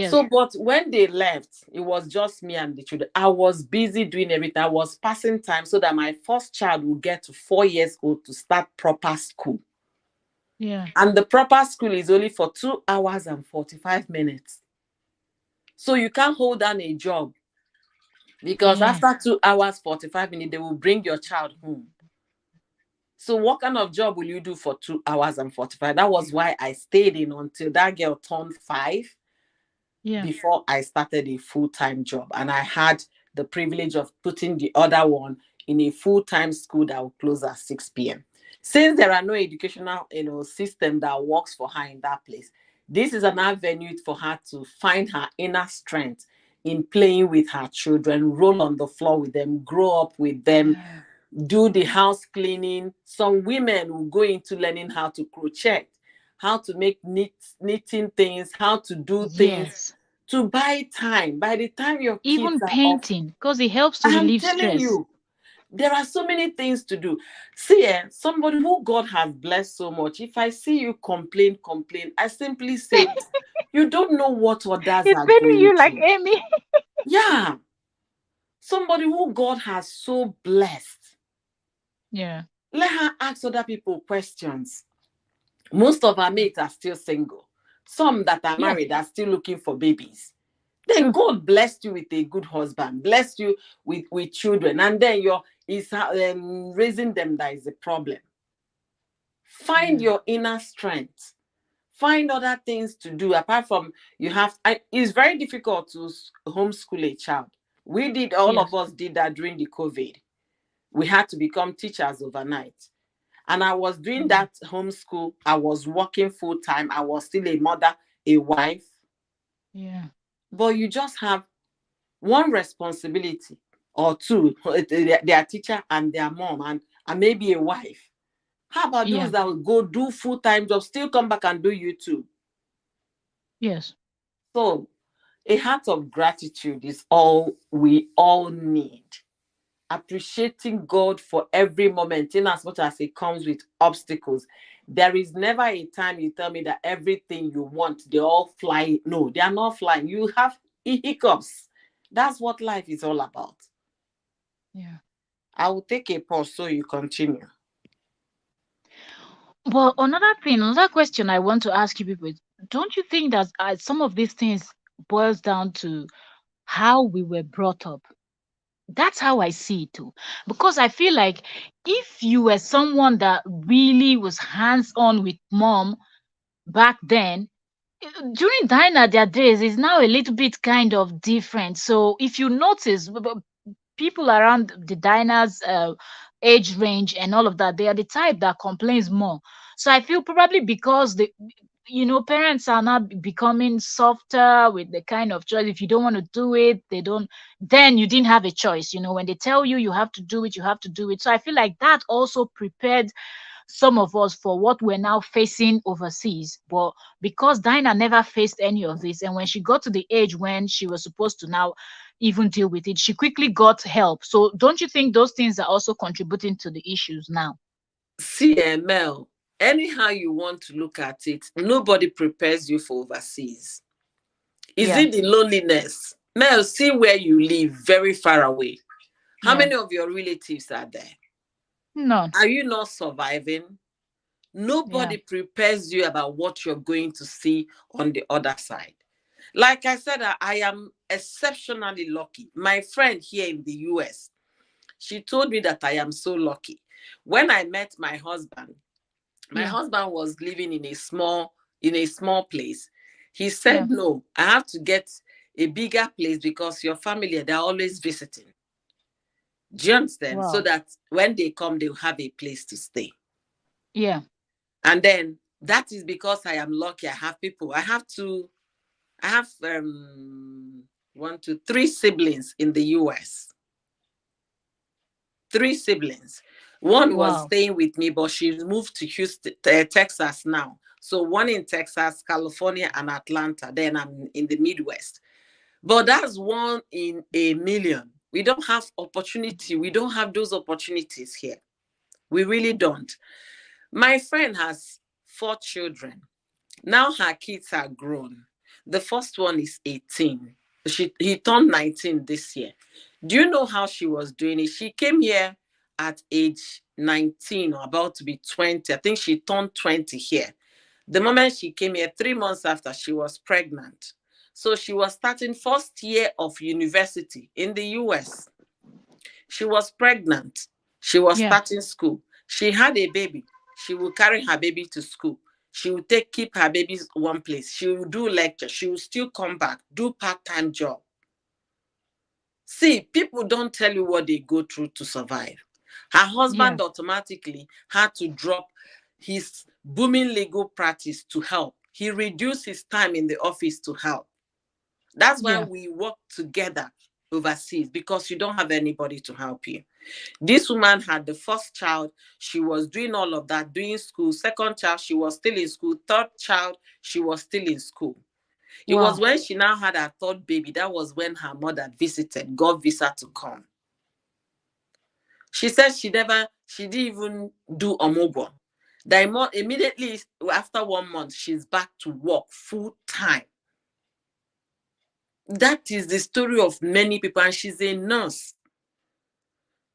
So, Yes. but when they left, it was just me and the children. I was busy doing everything. I was passing time so that my first child would get to 4 years old to start proper school. Yeah. And the proper school is only for 2 hours and 45 minutes. So you can't hold down a job because Yeah. after 2 hours, 45 minutes, they will bring your child home. So what kind of job will you do for 2 hours and 45? That was why I stayed in until that girl turned 5 Yeah. before I started a full-time job. And I had the privilege of putting the other one in a full-time school that will close at 6 p.m. Since there are no educational, system that works for her in that place, this is an avenue for her to find her inner strength in playing with her children, roll on the floor with them, grow up with them, Yeah. do the house cleaning. Some women will go into learning how to crochet, how to make knitting things, how to do things Yes. to buy time. By the time your kids Even are off, painting, because it helps to I'm relieve telling stress. you, there are so many things to do. See, somebody who God has blessed so much, if I see you complain, I simply say, you don't know what others It's are paining going you like through. Amy. Yeah, somebody who God has so blessed. Yeah. Let her ask other people questions. Most of our Yeah. mates are still single. Some that are Yeah. married are still looking for babies. Then True. God blessed you with a good husband, blessed you with children, and then you're is raising them that is a problem. Find Yeah. your inner strength. Find other things to do apart from it's very difficult to homeschool a child. We did, all of Yes. us did that during the COVID. We had to become teachers overnight. And I was doing Mm. that homeschool. I was working full time. I was still a mother, a wife. Yeah. But you just have one responsibility or two, their teacher and their mom, and maybe a wife. How about those Yeah. that will go do full-time jobs, still come back and do YouTube? Yes. So a heart of gratitude is all we all need. Appreciating God for every moment, in as much as it comes with obstacles. There is never a time you tell me that everything you want, they all fly. No, they are not flying. You have hiccups. That's what life is all about. Yeah. I will take a pause so you continue. But another thing, another question I want to ask you people is, don't you think that some of these things boils down to how we were brought up? That's how I see it too. Because I feel like if you were someone that really was hands on with mom back then, during Dinah, their days is now a little bit kind of different. So if you notice, people around the diners age range and all of that, they are the type that complains more. So I feel probably because the parents are now becoming softer with the kind of choice. If you don't want to do it, they don't, then you didn't have a choice. When they tell you you have to do it, you have to do it. So I feel like that also prepared some of us for what we're now facing overseas. But because Dinah never faced any of this, and when she got to the age when she was supposed to now even deal with it, she quickly got help. So don't you think those things are also contributing to the issues now? See, Mel, anyhow you want to look at it, nobody prepares you for overseas. Is Yeah, it the loneliness? Mel, see where you live, very far away. How yeah, many of your relatives are there? none. Are you not surviving? Yeah, Nobody prepares you about what you're going to see on the other side. Like I said, I am exceptionally lucky. My friend here in the US, she told me that I am so lucky. When I met my yeah, husband was living in a small place. He yeah. said, "No, I have to get a bigger place because your family, they're always visiting. Do you understand? So Wow. that when they come, they'll have a place to stay." Yeah, And then that is because I am lucky. I have people. I have one, two, three siblings in the US. Three siblings. One was wow. staying with me, but she moved to Houston, Texas now. So one in Texas, California, and Atlanta. Then I'm in the Midwest. But that's one in a million. We don't have opportunity. We don't have those opportunities here. We really don't. My friend has 4 children. Now her kids are grown. The first one is 18. He turned 19 this year. Do you know how she was doing it? She came here at age 19 or about to be 20. I think she turned 20 here. The moment she came here, 3 months after, she was pregnant. So she was starting first year of university in the US. She was pregnant. She was Yeah, starting school. She had a baby. She will carry her baby to school. She will keep her babies one place. She will do lecture. She will still come back, do part-time job. See, people don't tell you what they go through to survive. Her yeah, husband automatically had to drop his booming legal practice to help. He reduced his time in the office to help. That's why yeah, we work together overseas, because you don't have anybody to help you. This woman had the first child. She was doing all of that, doing school. Second child, she was still in school. Third child, she was still in school. It was wow. when she now had her third baby, that was when her mother visited, got visa to come. She said she didn't even do omogo. Immediately after 1 month, she's back to work full time. That is the story of many people, and she's a nurse.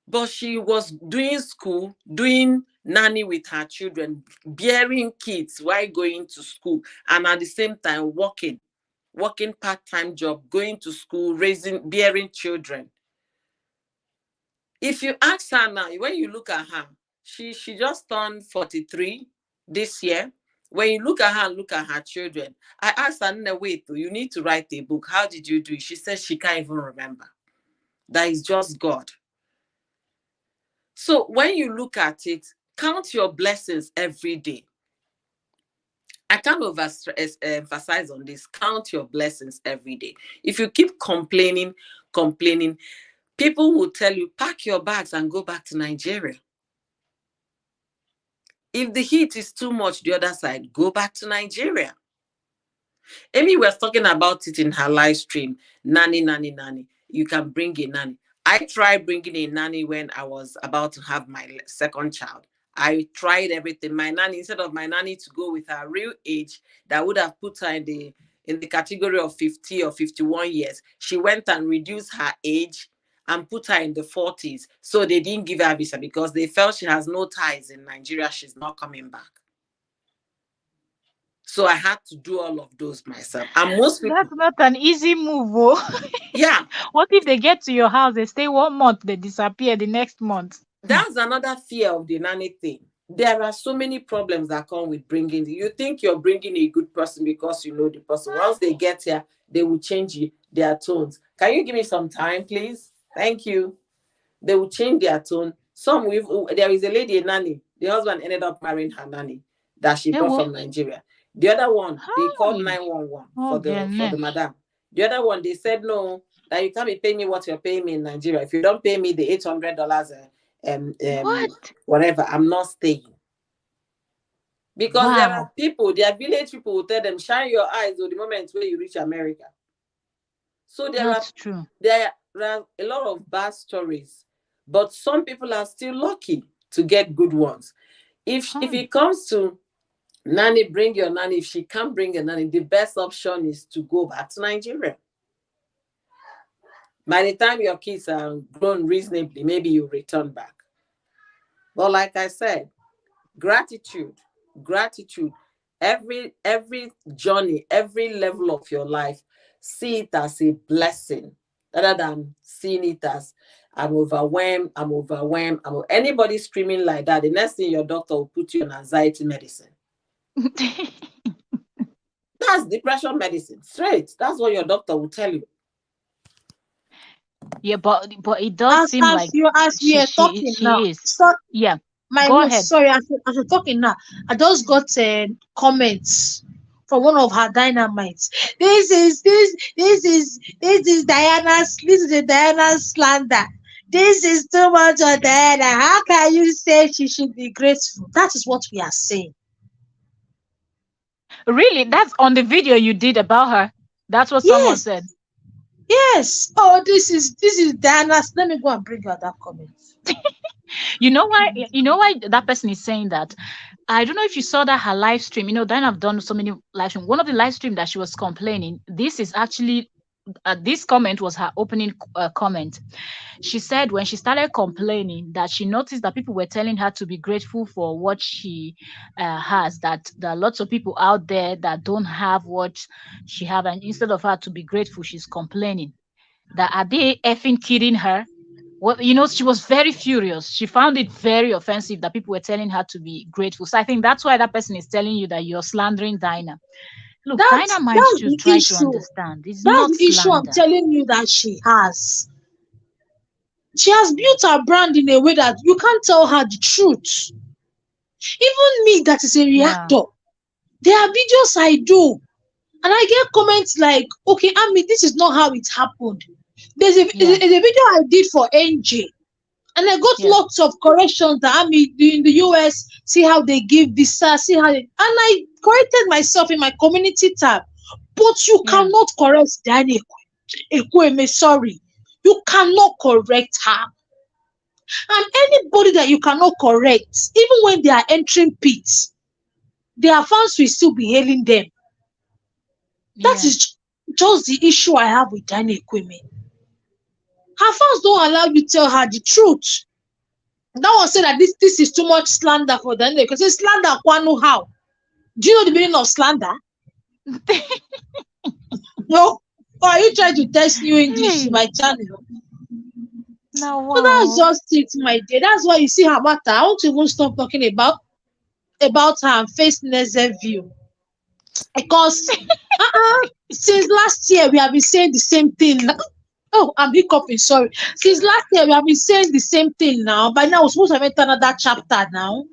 But she was doing school, doing nanny with her children, bearing kids while going to school, and at the same time working part-time job, going to school, bearing children. If you ask her now, when you look at her, she just turned 43 this year. When you look at her and look at her children, I asked her, "No, wait, you need to write a book. How did you do it?" She says she can't even remember. That is just God. So when you look at it, count your blessings every day. I can't emphasize on this. Count your blessings every day. If you keep complaining, people will tell you, pack your bags and go back to Nigeria. If the heat is too much the other side, go back to Nigeria. Amy was talking about it in her live stream. Nanny, nanny, nanny. You can bring a nanny. I tried bringing a nanny when I was about to have my second child. I tried everything. My nanny, instead of my nanny to go with her real age, that would have put her in the category of 50 or 51 years, she went and reduced her age and put her in the 40s. So they didn't give her a visa because they felt she has no ties in Nigeria. She's not coming back. So I had to do all of those myself. And most That's people, not an easy move, oh. yeah, What if they get to your house, they stay 1 month, they disappear the next month? Hmm. that's another fear of the nanny thing. There are so many problems that come with bringing. You think you're bringing a good person because you know the person. Once they get here, they will change their tones. Can you give me some time, please? Thank you. They will change their tone. There is a lady, a nanny. The husband ended up marrying her nanny that she Hey, brought what? from Nigeria. The other one, they called Hi. 911 Oh, for the goodness. madam. The other one, they said no, that you can't be paying me what you're paying me in Nigeria. If you don't pay me the $800, What? whatever, I'm not staying. Because there are Wow. people, their village people will tell them, shine your eyes the moment where you reach America. So That's true. there are a lot of bad stories, but some people are still lucky to get good ones. If Hmm. it comes to nanny, bring your nanny. If she can't bring a nanny, the best option is to go back to Nigeria. By the time your kids are grown reasonably, maybe you return back. But like I said, gratitude, gratitude. Every journey, every level of your life, see it as a blessing rather than seeing it as I'm overwhelmed, I'm overwhelmed. Anybody screaming like that, the next thing your doctor will put you on anxiety medicine. That's depression medicine. Straight. That's what your doctor will tell you. Yeah, but it does seem like As we are talking now, she is. so Yeah. my Go host, ahead. sorry, as you're talking now, I just got comments from one of her dynamites. This is a Diana slander. This is too much of Diana. How can you say she should be grateful? That is what we are saying. Really? That's on the video you did about her. That's what someone Yes, said. yes. Oh, this is Diana's. Let me go and bring out that comment. You know why that person is saying that? I don't know if you saw that her live stream. Diana have done so many live stream. One of the live stream that she was complaining. This is actually this comment was her opening comment. She said when she started complaining that she noticed that people were telling her to be grateful for what she has. That there are lots of people out there that don't have what she have, and instead of her to be grateful, she's complaining. That are they effing kidding her? Well, she was very furious. She found it very offensive that people were telling her to be grateful. So I think that's why that person is telling you that you're slandering Dinah. Look, Dinah might That's should the try to issue. understand. It's That's not the issue I'm slander. telling you that she has. She has built her brand in a way that you can't tell her the truth. Even me, that is a Wow. reactor, there are videos I do, and I get comments like, okay, Ami, this is not how it happened. Yeah. There's a video I did for NJ, and I got Yeah. lots of corrections that Ami in the US, see how they give visa, and I corrected myself in my community tab. But you Yeah. cannot correct Dyna Ekwueme, sorry. You cannot correct her. And anybody that you cannot correct, even when they are entering pits, their fans will still be hailing them. That Yeah. is just the issue I have with Dyna Ekwueme. Her fans don't allow you to tell her the truth. That one said that this is too much slander for Dyna Ekwueme. Say slander kwanu how? Do you know the meaning of slander? No. Or are you trying to test new English in Hey. my channel? Now So that's wow. just it, my dear. That's why you see her matter. I won't even stop talking about her and face next view. Because since last year we have been saying the same thing. Oh, I'm hiccuping. Sorry. Since last year, we have been saying the same thing now. By now, we're supposed to have entered another chapter now.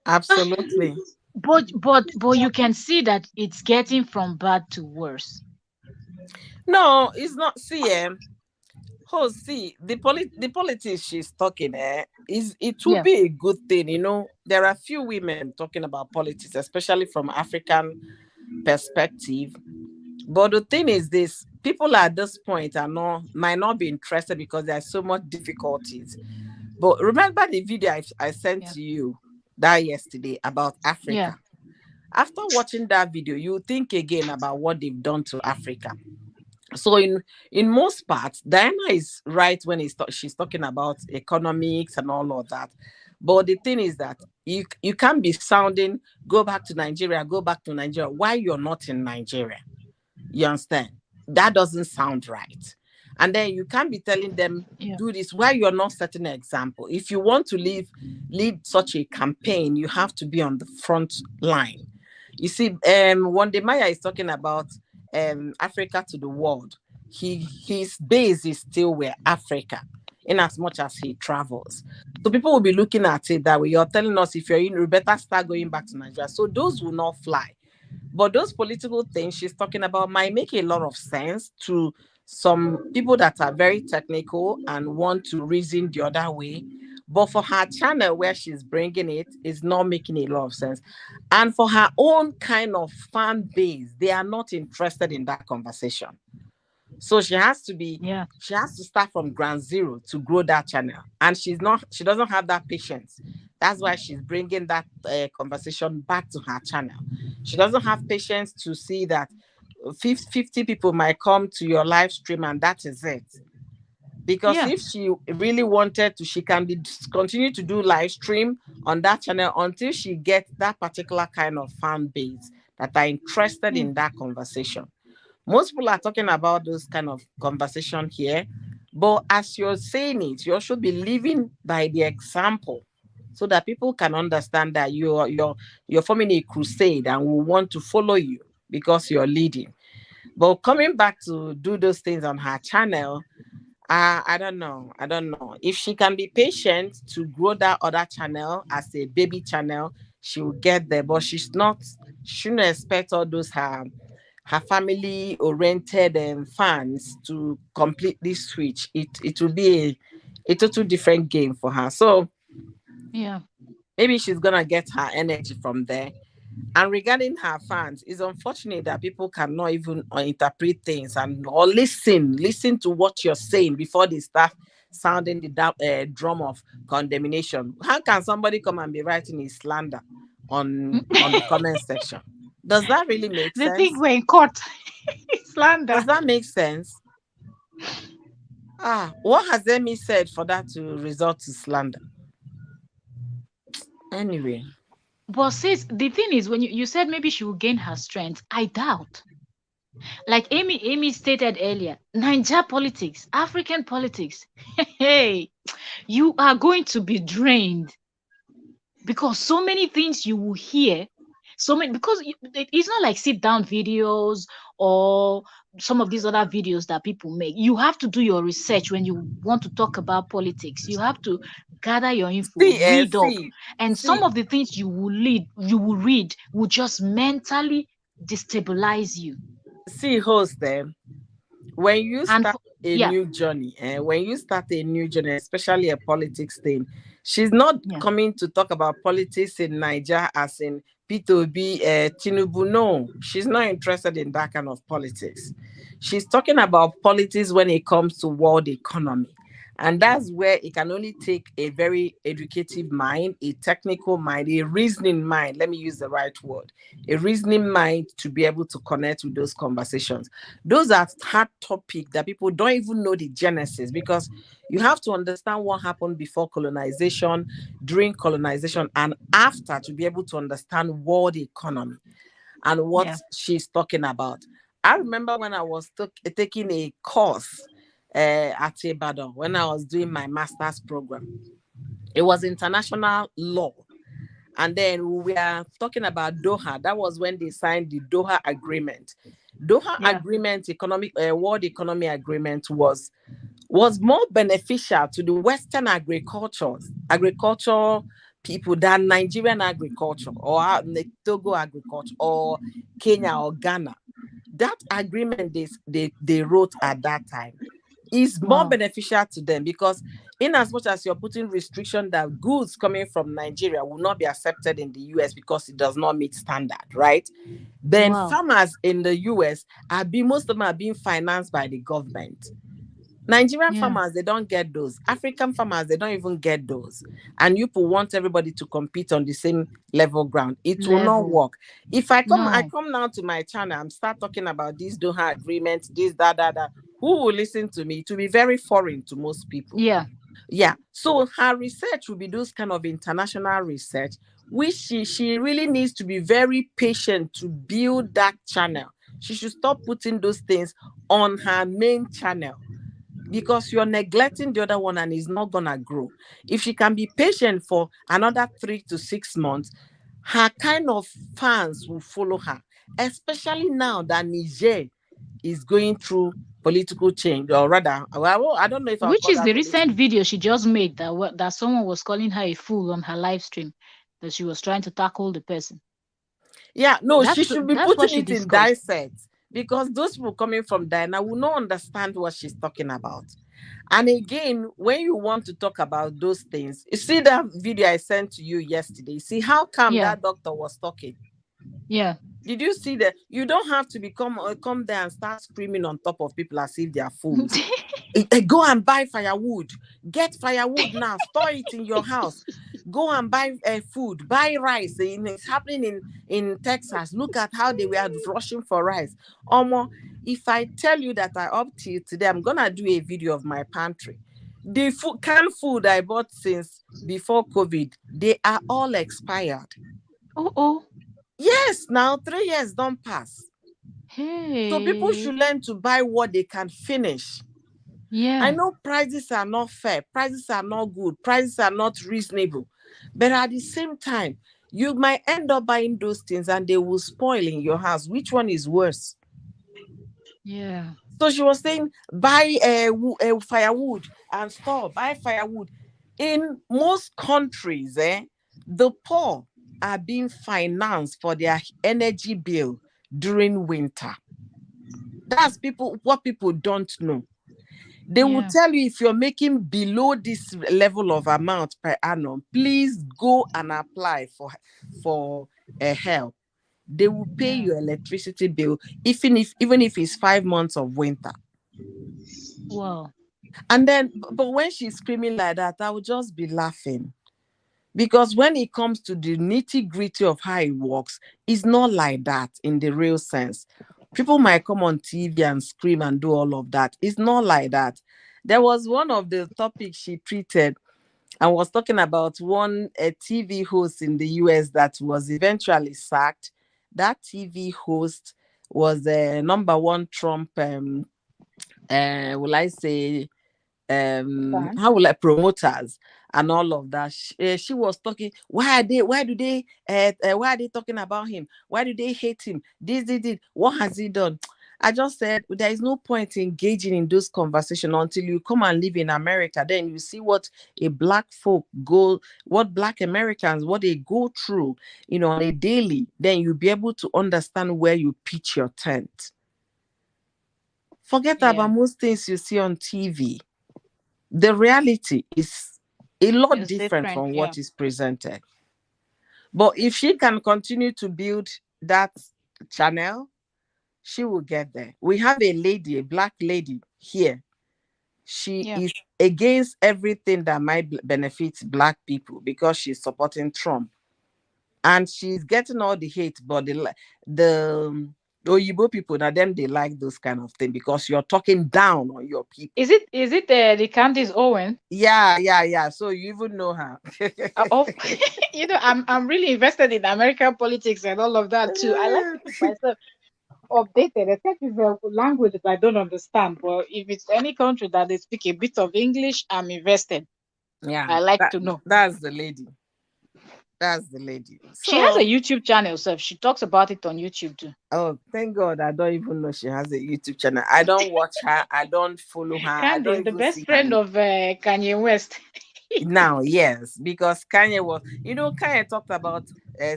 Ah, Absolutely. But you can see that it's getting from bad to worse. No, it's not. See, oh, see, the politics she's talking, is it will Yeah, be a good thing. There are few women talking about politics, especially from African perspective. But the thing is this, people at this point are not might not be interested because there's so much difficulties. But remember the video I sent yeah, to you that yesterday about yeah, Africa. After watching that video, you think again about what they've done to Africa. So in most parts, Diana is right when she's talking about economics and all of that. But the thing is that you can't be sounding go back to Nigeria while you're not in Nigeria. You understand? That doesn't sound right. And then you can't be telling them yeah, do this while you're not setting an example. If you want to lead such a campaign, you have to be on the front line. You see, one day Maya is talking about Africa to the world. His base is still where Africa, in as much as he travels. So people will be looking at it that way. You're telling us if you're in, you better start going back to Nigeria. So those will not fly. But those political things she's talking about might make a lot of sense to some people that are very technical and want to reason the other way. But for her channel where she's bringing it, is not making a lot of sense. And for her own kind of fan base, they are not interested in that conversation. So yeah, she has to start from ground zero to grow that channel. And she doesn't have that patience. That's why she's bringing that conversation back to her channel. She doesn't have patience to see that 50 people might come to your live stream and that is it. Because yeah, if she really wanted to, she can continue to do live stream on that channel until she gets that particular kind of fan base that are interested yeah, in that conversation. Most people are talking about those kind of conversation here, but as you're saying it, you should be living by the example so that people can understand that you're forming a crusade and will want to follow you because you're leading. But coming back to do those things on her channel, I don't know. I don't know. If she can be patient to grow that other channel as a baby channel, she will get there. But she's not, she shouldn't expect all those her family oriented fans to completely switch. It will be a total different game for her. So yeah, maybe she's gonna get her energy from there. And regarding her fans, it's unfortunate that people cannot even interpret things and or listen to what you're saying before they start sounding the drum of condemnation. How can somebody come and be writing a slander on the comment section? Does that really make they think sense? we're in court. Slander. Does that make sense? What has Emi said for that to result to slander? Anyway, But sis, the thing is, when you said maybe she will gain her strength, I doubt. Like Amy stated earlier, Niger politics, African politics, hey, you are going to be drained because so many things you will hear, so many because it's not like sit down videos or some of these other videos that people make. You have to do your research when you want to talk about politics. You have to gather your info, see, read up, and some see, of the things you will read will just mentally destabilize you. host them. When you And start a yeah, new journey, when you start a new journey, especially a politics thing, she's not yeah, coming to talk about politics in Niger as in P2B, Tinubu. No, she's not interested in that kind of politics. She's talking about politics when it comes to world economy. And that's where it can only take a very educative mind, a technical mind, a reasoning mind. Let me use the right word, a reasoning mind to be able to connect with those conversations. Those are hard topics that people don't even know the genesis because you have to understand what happened before colonization, during colonization, and after to be able to understand world economy and what yeah, she's talking about. I remember when I was taking a course at Ibadan when I was doing my master's program. It was international law. And then we were talking about Doha. That was when they signed the Doha Agreement Doha Yeah. Agreement, economic World Economy Agreement was more beneficial to the Western agriculture people than Nigerian agriculture or the Togo agriculture or Kenya or Ghana. That agreement they wrote at that time is more Wow. beneficial to them because in as much as you're putting restriction that goods coming from Nigeria will not be accepted in the US because it does not meet standard, right? Then Wow. farmers in the US most of them are being financed by the government. Nigerian Yeah. farmers, they don't get those. African farmers, they don't even get those. And you people want everybody to compete on the same level ground. It will not Level. work. If I No. come now to my channel and start talking about this Doha agreement, this, that. Who will listen to me? It will be very foreign to most people. Yeah. Yeah. So her research will be those kind of international research, which she really needs to be very patient to build that channel. She should stop putting those things on her main channel because you're neglecting the other one and it's not gonna grow. If she can be patient for another 3 to 6 months, her kind of fans will follow her, especially now that Niger is going through political change, or rather, well, I don't know if I'll Which call is that the recent political. video she just made that someone was calling her a fool on her live stream, that she was trying to tackle the person. Yeah, no, she That's should be that's what putting she it in discussed. dissect because those people coming from Diana will not understand what she's talking about. And again, when you want to talk about those things, you see that video I sent to you yesterday. See how calm Yeah. that doctor was talking. Yeah. Did you see that? You don't have to come there and start screaming on top of people as if they are fools. Go and buy firewood. Get firewood now. Store it in your house. Go and buy food. Buy rice. It's happening in Texas. Look at how they were rushing for rice. Omo, if I tell you that I up till today, I'm gonna do a video of my pantry. The canned food I bought since before COVID, they are all expired. Oh, oh. Yes, now 3 years don't pass. So people Hey. should learn to buy what they can finish. I Yeah. know prices are not fair, prices are not good, prices are not reasonable. But at the same time, you might end up buying those things and they will spoil in your house. Which one is worse? Yeah. So she was saying, buy firewood and store, buy firewood. In most countries, the poor are being financed for their energy bill during winter. That's what people don't know. They will Yeah. tell you if you're making below this level of amount per annum, please go and apply for a help. They will pay Yeah. your electricity bill, even if it's 5 months of winter. Wow. And then, but when she's screaming like that, I will just be laughing. Because when it comes to the nitty gritty of how it works, it's not like that in the real sense. People might come on TV and scream and do all of that. It's not like that. There was one of the topics she treated and was talking about a TV host in the US that was eventually sacked. That TV host was a number one Trump, will I say, Fun. how will I promoters and all of that. She was talking, why are they talking about him? Why do they hate him? This, what has he done? I just said there is no point engaging in those conversations until you come and live in America. Then you see what black Americans, what they go through, on a daily. Then you'll be able to understand where you pitch your tent. Forget Yeah. about most things you see on TV. The reality is a lot It's different different. from Yeah. what is presented. But if she can continue to build that channel, she will get there. We have a black lady here. She Yeah. is against everything that might benefit black people because she's supporting Trump. And she's getting all the hate, but the Oyibo people, now them, they like those kind of thing because you're talking down on your people. Is it the Candice Owen? Yeah. So you even know her. Of I'm really invested in American politics and all of that too. I like to keep myself updated, except if a language that I don't understand. But if it's any country that they speak a bit of English, I'm invested. Yeah, I like to know. that's the lady. That's the lady. She has a So, YouTube channel, so she talks about it on YouTube too. oh, thank God, I don't even know she has a YouTube channel. I don't watch her. I don't follow her. I Candy don't is the even best see her friend of Kanye West. now. Yes, because Kanye was, Kanye talked about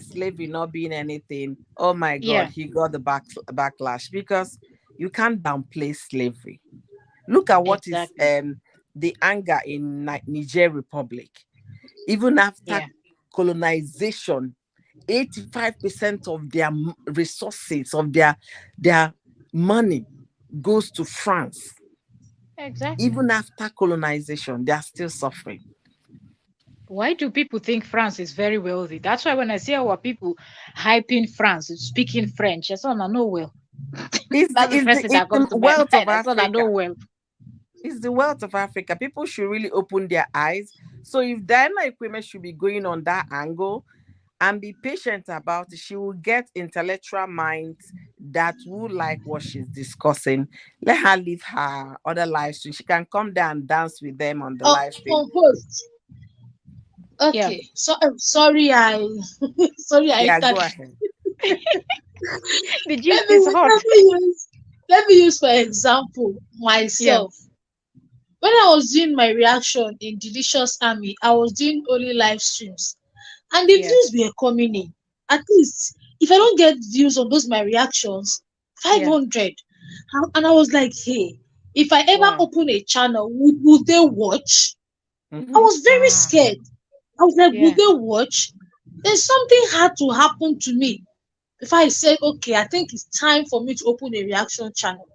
slavery not being anything. Oh my God, Yeah, he got the backlash because you can't downplay slavery. Look at what is exactly. the anger in Niger Republic. Even after Yeah, colonization, 85% of their resources, of their money goes to France. exactly. Even after colonization, they are still suffering. Why do people think France is very wealthy? That's why when I see our people hyping France, speaking French, I saw I know well. That's the first thing It's that the comes to my wealth of mind. I saw I know Africa. well. It's the wealth of Africa. People should really open their eyes. So if Diana Ekwueme should be going on that angle and be patient about it, she will get intellectual minds that will like what she's discussing. Let her live her other live stream. She can come down and dance with them on the live stream. Host. Yeah. Okay, so sorry, I sorry I Yeah, entered. go ahead. The Let gist me is hot. let me use for example Yeah, myself. When I was doing my reaction in Delicious Army, I was doing only live streams, and the yeah, views were coming in. At least, if I don't get views on those my reactions, yeah. 500. And I was like, hey, if I ever Wow. open a channel, would they watch? I Hmm. was very Ah, scared. I was like, would yeah, they watch? Then something had to happen to me before I said, okay, I think it's time for me to open a reaction channel.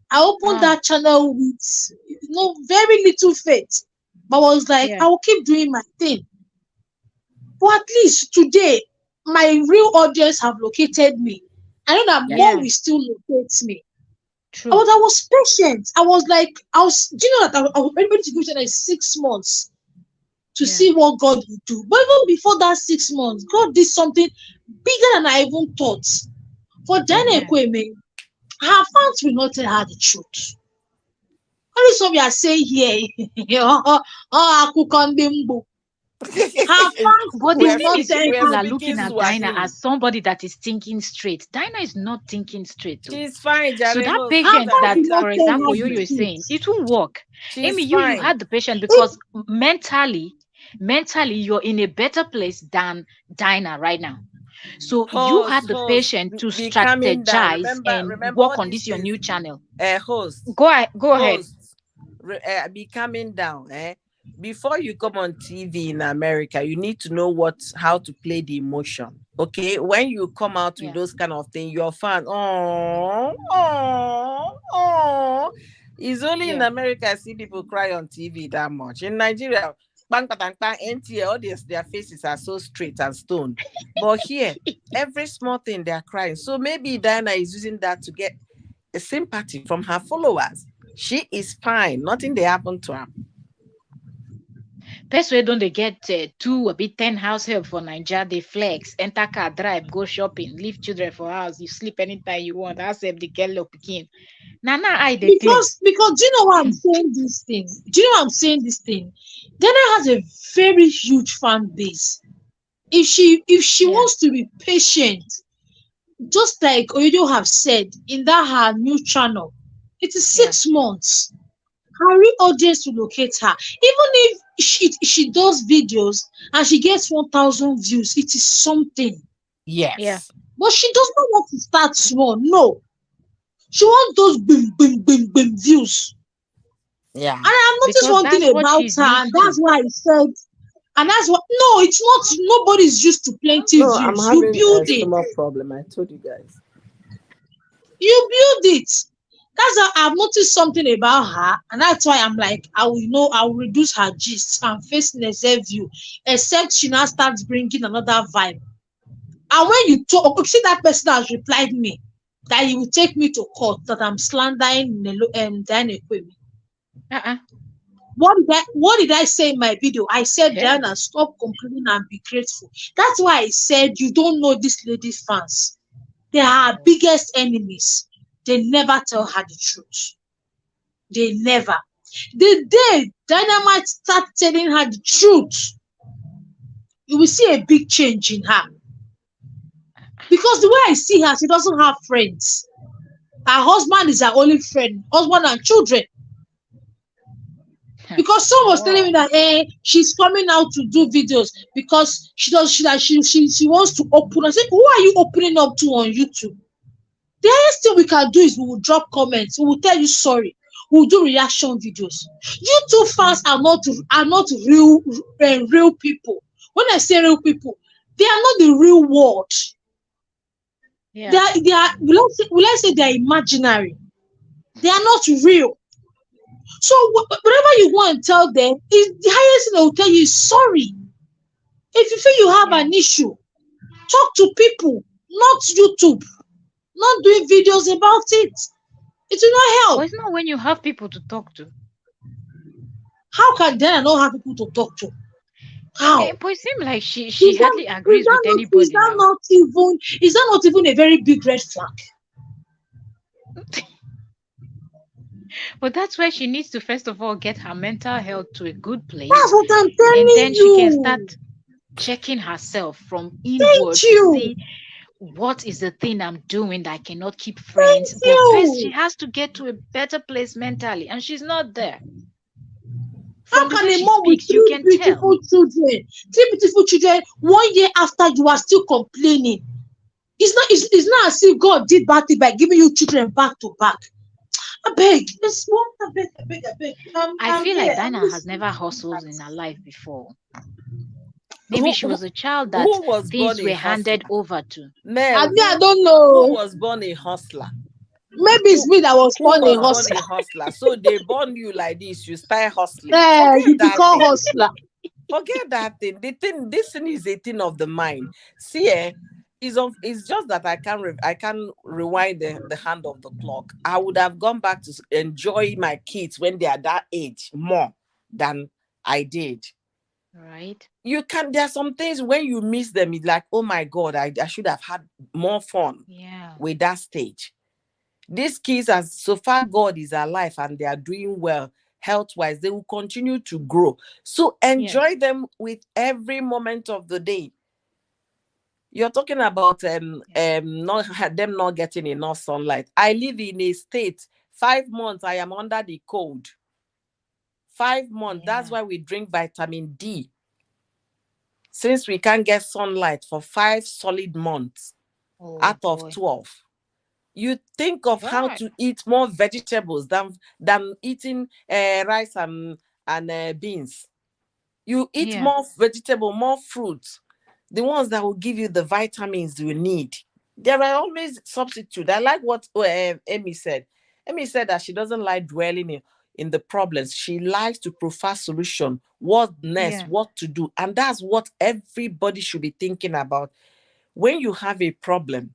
I opened ah, that channel with very little faith, but I was like, yeah, I will keep doing my thing. But at least today, my real audience have located me. I know that Yeah. more yeah. will still locate me. True. But I was patient. I was like, do you know that I was ready to give it like 6 months to Yeah, see what God would do. But even before that 6 months, God did something bigger than I even thought. For Dyna yeah. Ekwueme, her fans will not tell her the truth. Only some we are saying here, oh, Akukondimbo. Her fans But the will we're thing not is, you tell speaking, we're people her are the speaking looking truth. at Dinah Swahili. as somebody that is thinking straight. Dinah is not thinking straight, though. She's fine, So Jare that host. Her Put patience her, fans that, will leave not that for tell her example, the Yo-Yo is craziness. saying, truth. it won't work. Amy, She's you fine. had the patience If because mentally, you're in a better place than Dinah right now. So you had the Host, patience to be calming down. strategize and Remember work all on these this your things. new channel. Host, Go ahead. host, be calming down. Before you come on TV in America, you need to know how to play the emotion. Okay, when you come out with Yeah, those kind of things, your fan, oh. It's only in yeah. America I see people cry on TV that much. In Nigeria, bang, bang, bang, NTA, all their faces are so straight and stone. But here, every small thing they're crying. So maybe Diana is using that to get a sympathy from her followers. She is fine. Nothing they happen to her. Persuade don't they get two a bit 10 house help for Nigeria? They flex, enter car, drive, go shopping, leave children for house. You sleep anytime you want. I save the girl up again. Nana, I they clean. because do you know why I'm saying this thing? Do you know why I'm saying this thing? Dana has a very huge fan base. If she Yeah, wants to be patient, just like Oyedo have said in that her new channel, it is yeah, 6 months. Her real audience will locate her. Even if she does videos and she gets 1,000 views, it is something. yeah. Yes. But she does not want to start small. No, she wants those boom, boom, boom, boom views. Yeah. And I have noticed Because one thing that's what about she's her, and used that's to. why I said, and that's what, no, it's not, nobody's used to plenty No, I'm views. You having build a it. stomach problem. I told you guys. You build it. That's how I've noticed something about her, and that's why I'm like, I will reduce her gist and face Neze view, except she now starts bringing another vibe. And when you talk, see that person has replied me that he will take me to court that I'm slandering Diana Ekwueme. Uh-uh. What did I say in my video? I said, Hey. Diana, stop complaining and be grateful. That's why I said you don't know this lady's fans. They are her Oh. biggest enemies. They never tell her the truth. They never. The day Dynamite start telling her the truth, you will see a big change in her. Because the way I see her, she doesn't have friends. Her husband is her only friend, husband and children. Because someone was telling me Wow. that she's coming out to do videos because she wants to open. I said, who are you opening up to on YouTube? The highest thing we can do is we will drop comments, we will tell you sorry, we will do reaction videos. YouTube fans are not real people. When I say real people, they are not the real world. They Yeah. are they are will I say they are imaginary. They are not real. So whatever you want to tell them, is the highest thing they will tell you is sorry. If you feel you have Yeah. an issue, talk to people, not YouTube, not doing videos about it. It will not But help. it's not when you have people to talk to. How can Diana not have people to talk to? How? But it seems like she Is that hardly is agrees that with not is anybody that now. not even is that not even a very big red flag? But that's why she needs to first of all get her mental health to a good That's place, what I'm and telling then she can you. start checking herself from Thank inward to you. see what is the thing I'm doing that I cannot keep Thank friends. But first, she you. has to get to a better place mentally, and she's not there. How From the can way a she mom with speaks, you three can tell. beautiful children, 3 beautiful children, 1 year after you are still complaining? It's not as if God did bad thing by giving you children back to back. I beg, it's what I beg, I beg, I beg. I I'm feel like here. I'm Dinah has listening never to you hustled in guys. her life before. Maybe Who, she who was a child that who was born things a were hustler? handed over to. Mel, I who don't who know. was born a hustler? Maybe it's Who me that was who born a was born a hustler. hustler? So they born you like this, you start hustling. Forget You that become thing. hustler. Forget that thing. This thing is a thing of the mind. See, it's just that I can rewind the hand of the clock. I would have gone back to enjoy my kids when they are that age more than I did. Right? You can There are some things when you miss them, it's like, oh my God, I should have had more fun Yeah. with that stage. These kids, as so far God is alive and they are doing well health wise, they will continue to grow. So Yes. enjoy them with every moment of the day. You're talking about Yeah. not them not getting enough sunlight. I live in a state, 5 months I am under the cold. 5 months. That's Yeah. why we drink vitamin D. Since we can't get sunlight for 5 solid months Oh out of boy. 12. You think of how Right. to eat more vegetables than eating rice and beans. You eat Yeah. more vegetable, more fruits, the ones that will give you the vitamins you need. There are always substitute. I like what Amy said. Amy said that she doesn't like dwelling in the problems. She likes to prefer solution, what next, Yeah. what to do. And that's what everybody should be thinking about. When you have a problem,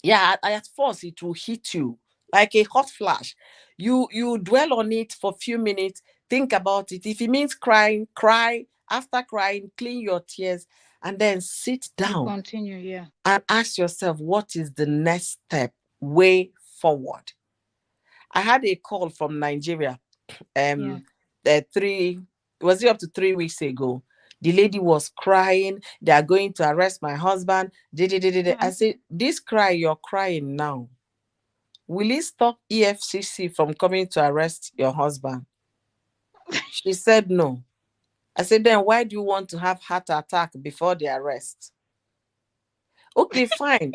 yeah, at first it will hit you like a hot flash. You dwell on it for a few minutes, think about it. If it means crying, cry. After crying, clean your tears, and then sit You down continue. Yeah. and ask yourself, what is the next step, way forward? I had a call from Nigeria, Yeah. three was it up to 3 weeks ago. The lady was crying, they are going to arrest my husband. I Uh-uh. said, this cry you're crying now, will it stop EFCC from coming to arrest your husband? She said no. I said, then why do you want to have heart attack before the arrest? Okay, fine.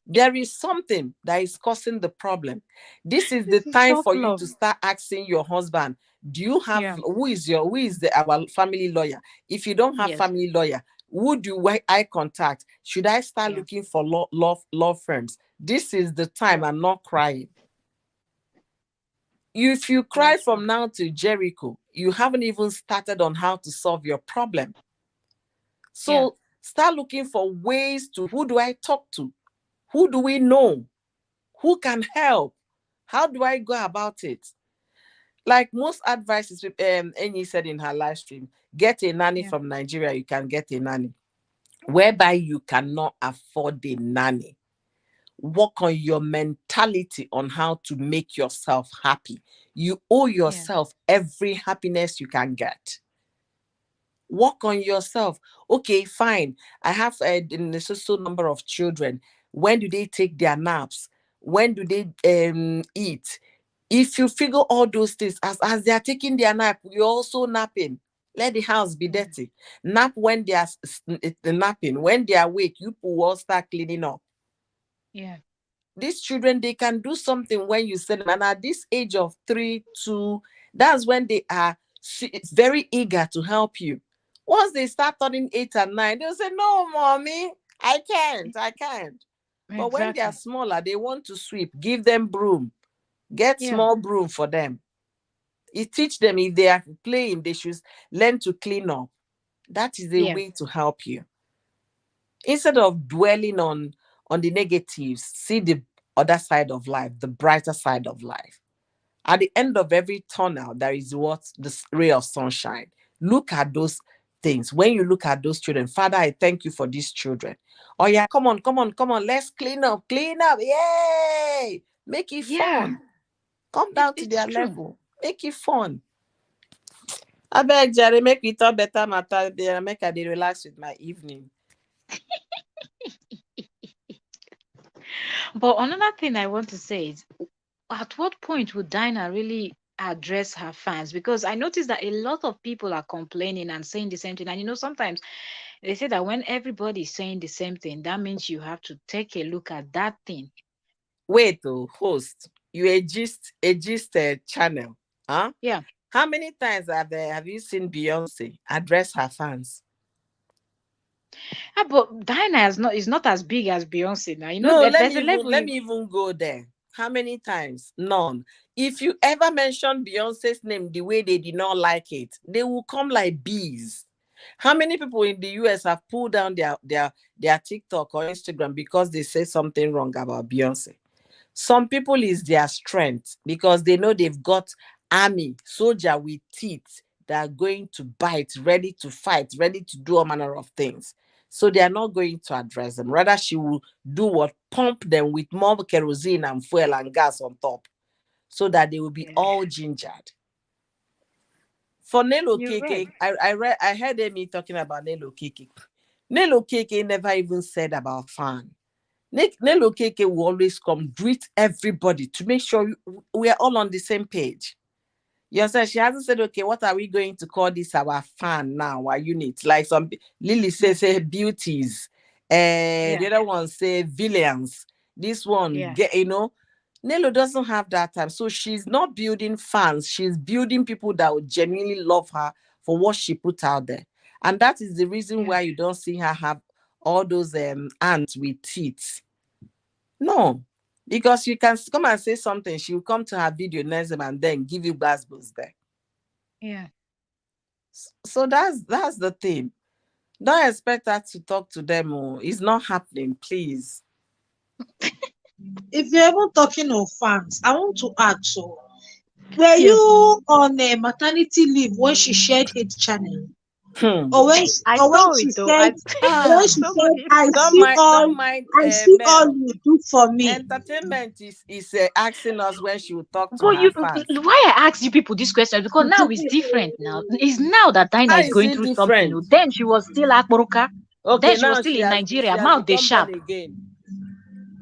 There is something that is causing the problem. This is the This is time tough for you love. to start asking your husband, do you have, Yeah. who is the our family lawyer? If you don't have Yes. family lawyer, who do I contact? Should I start Yeah. looking for law firms? This is the time. Yeah. I'm not crying. If you cry That's true. from now to Jericho, you haven't even started on how to solve your problem. Yeah. So start looking for ways to, who do I talk to? Who do we know? Who can help? How do I go about it? Like most advices, Annie said in her live stream, get a nanny Yeah. from Nigeria, you can get a nanny. Whereby you cannot afford a nanny, work on your mentality on how to make yourself happy. You owe Yeah. yourself every happiness you can get. Work on yourself. Okay, fine. I have a so number of children. When do they take their naps? When do they eat? If you figure all those things, as they are taking their nap, you're also napping. Let the house be Yeah. dirty. Nap when they are napping. When they are awake, you will start cleaning up. Yeah. These children, they can do something when you send them, and at this age of 3 2, that's when they are very eager to help you. Once they start turning 8 and 9, they'll say, no, mommy, I can't. But when they are Exactly. smaller, they want to sweep. Give them broom. Get Yeah. small broom for them. You teach them, if they are playing, they should learn to clean up. That is a Yeah. way to help you. Instead of dwelling on the negatives, see the other side of life, the brighter side of life. At the end of every tunnel, there is what? The ray of sunshine. Look at those things. When you look at those children, Father, I thank you for these children. Oh yeah, come on, come on, come on. Let's clean up, clean up. Yay! Make it Yeah. fun. Come down to It's their true. level. Make it fun. I beg Jerry, make we talk better matter there. Make I dey relax with my evening. But another thing I want to say is, at what point would Dinah really address her fans? Because I noticed that a lot of people are complaining and saying the same thing. And sometimes they say that when everybody is saying the same thing, that means you have to take a look at that thing. Wait, oh, host, you a gist channel, huh? Yeah. How many times have you seen Beyonce address her fans? But Dinah is not as big as Beyonce now. No, let There's me a even level let you. me even go there. How many times? None. If you ever mention Beyonce's name the way they did not like it, they will come like bees. How many people in the US have pulled down their TikTok or Instagram because they say something wrong about Beyonce? Some people is their strength because they know they've got army, soldier with teeth that are going to bite, ready to fight, ready to do all manner of things. So they are not going to address them. Rather, she will do what? Pump them with more kerosene and fuel and gas on top so that they will be Yeah. all gingered. For Nelo You're right. Keke, I heard Amy talking about Nelo Keke. Nelo Keke never even said about fan. Nelo Keke will always come greet everybody to make sure we are all on the same page. You understand? She hasn't said, okay, what are we going to call this our fan now, our unit? Like Lily Yeah. says, beauties. Yeah. The other one say villains. This one, Yeah. Nelo doesn't have that time. So she's not building fans. She's building people that would genuinely love her for what she put out there. And that is the reason Yeah. why you don't see her have all those ants with teeth. No, because you can come and say something, she will come to her video next time and then give you boost there. Yeah. So that's the thing. Don't expect her to talk to them. Oh, it's not happening, please. If you're even talking of fans, I want to ask so were Yeah. you on a maternity leave when she shared hate channel? Hmm. Or I or when saw she it though. I said Ah, somebody. don't mind, I see all Mel. you do for me. Entertainment is asking us when she will talk to But her fans. why I asked you people this question, because now it's different. Now it's now that Dinah How is is going it through something. different? Oh. Then she was still Akboruka. Then Okay, she was now still she in has Nigeria. she has Mouth they become born sharp. again.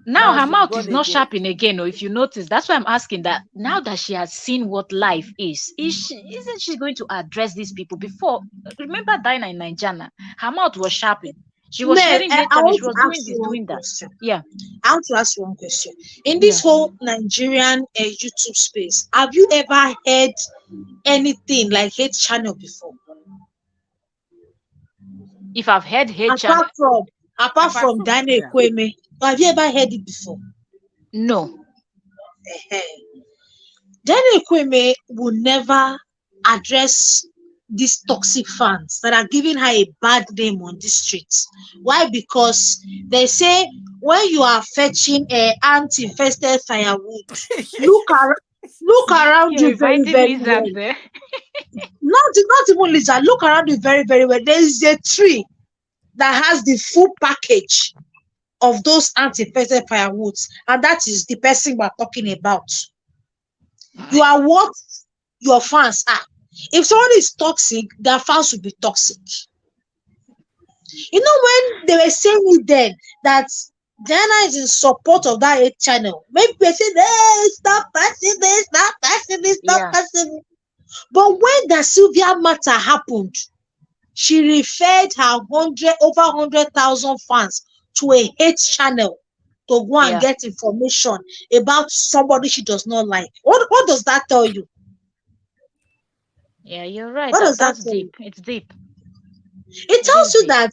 Now Now her she's mouth born is not again. sharpening again. Or if you notice, that's why I'm asking that. Now that she has seen what life isn't she going to address these people? Before, remember Dinah in Nigeria, her mouth was sharpened. She was Man, sharing hate I challenge. want She to was doing ask you this, one doing that. question. Yeah, I want to ask you one question. In this yeah. whole Nigerian YouTube space, have you ever heard anything like hate channel before? If I've heard hate challenge, Apart from apart Apart from from Dyna yeah. Ekwueme, have you ever heard it before? no. Ehen. Dyna Ekwueme will never address these toxic fans that are giving her a bad name on the streets. Why? Because they say when you are fetching a ant-infested firewood, look around, look around You're you very, inviting very lizards well. there. Not even lizard. Look around you very, very well. There is a tree that has the full package of those ant-infested firewoods, and that is the person we're talking about. You are what your fans are. If somebody is toxic, their fans will be toxic. You know, when they were saying it then that Diana is in support of that 8 channel, maybe they said, hey, stop passing this, stop passing this, stop Yeah. passing this. But when the Sylvia matter happened, she referred her over 100,000 fans to a hate channel to go and Yeah. get information about somebody she does not like. What does that tell you? Yeah, you're right. What does that That's tell you? deep. It's deep. It It tells is you deep. that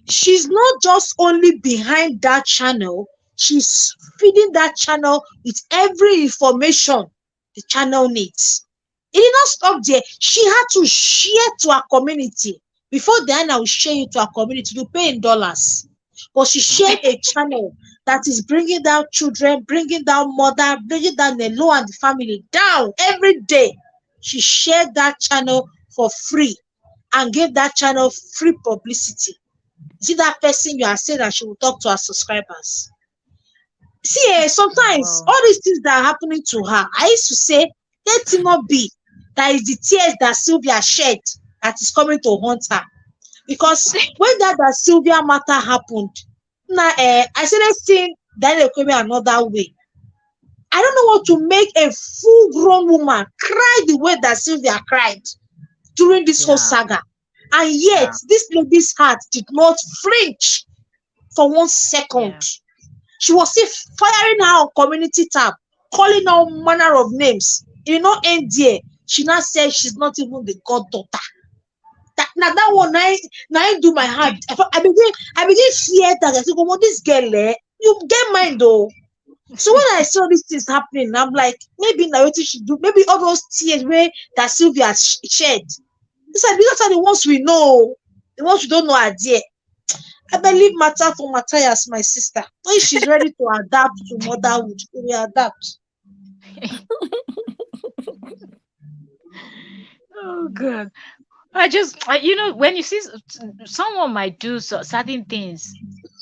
she's not just only behind that channel, she's feeding that channel with every information the channel needs. It did not stop there. She had to share to her community. Before Diana will share it to her community, you pay in dollars. But she shared a channel that is bringing down children, bringing down mother, bringing down Nelo and the family down every day. She shared that channel for free and gave that channel free publicity. See that person you are saying that she will talk to her subscribers. See, sometimes Wow. all these things that are happening to her, I used to say, let it not be that is the tears that Sylvia shed that is coming to haunt her. Because when that Sylvia matter happened, now I started seeing Dyna Ekwueme another way. I don't know what to make a full grown woman cry the way that Sylvia cried during this whole Yeah, saga. And yet, yeah, this lady's heart did not flinch for 1 second. Yeah. She was still firing her on community tab, calling all manner of names. It did not end there. She now said she's not even the goddaughter. That one now do my heart. I begin fear that I say, oh, this girl, you get mind though. So when I saw these things happening, I'm like, maybe now what she do, maybe all those tears where that Sylvia shed. It's like because are the ones we know, the ones we don't know are there. I believe matter for Matthias, my sister. When she's ready to adapt to motherhood, she will adapt. Oh God. When you see someone might do certain things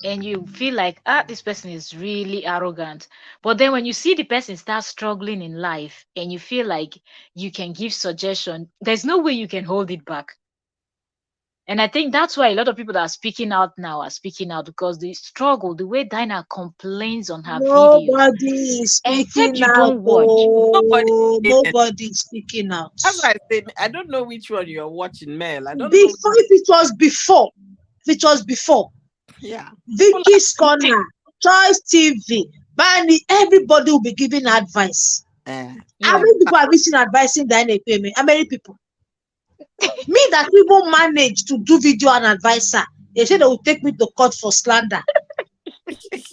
and you feel like, this person is really arrogant. But then when you see the person start struggling in life and you feel like you can give suggestion, there's no way you can hold it back. And I think that's why a lot of people that are speaking out now are speaking out because the struggle, the way Dinah complains on her videos, Nobody is except speaking you out. don't watch. nobody Oh, did. nobody is speaking out. As I said, I don't know which one you're watching, Mel. I don't know. Before, if it was before, Yeah, people are Vicky's Corner, Choice TV, Bani, everybody will be giving advice. How Yeah. many people have you seen advising Dyna Ekwueme? How many people? Me that even managed to do video and advise her. They said they will take me to court for slander. Maybe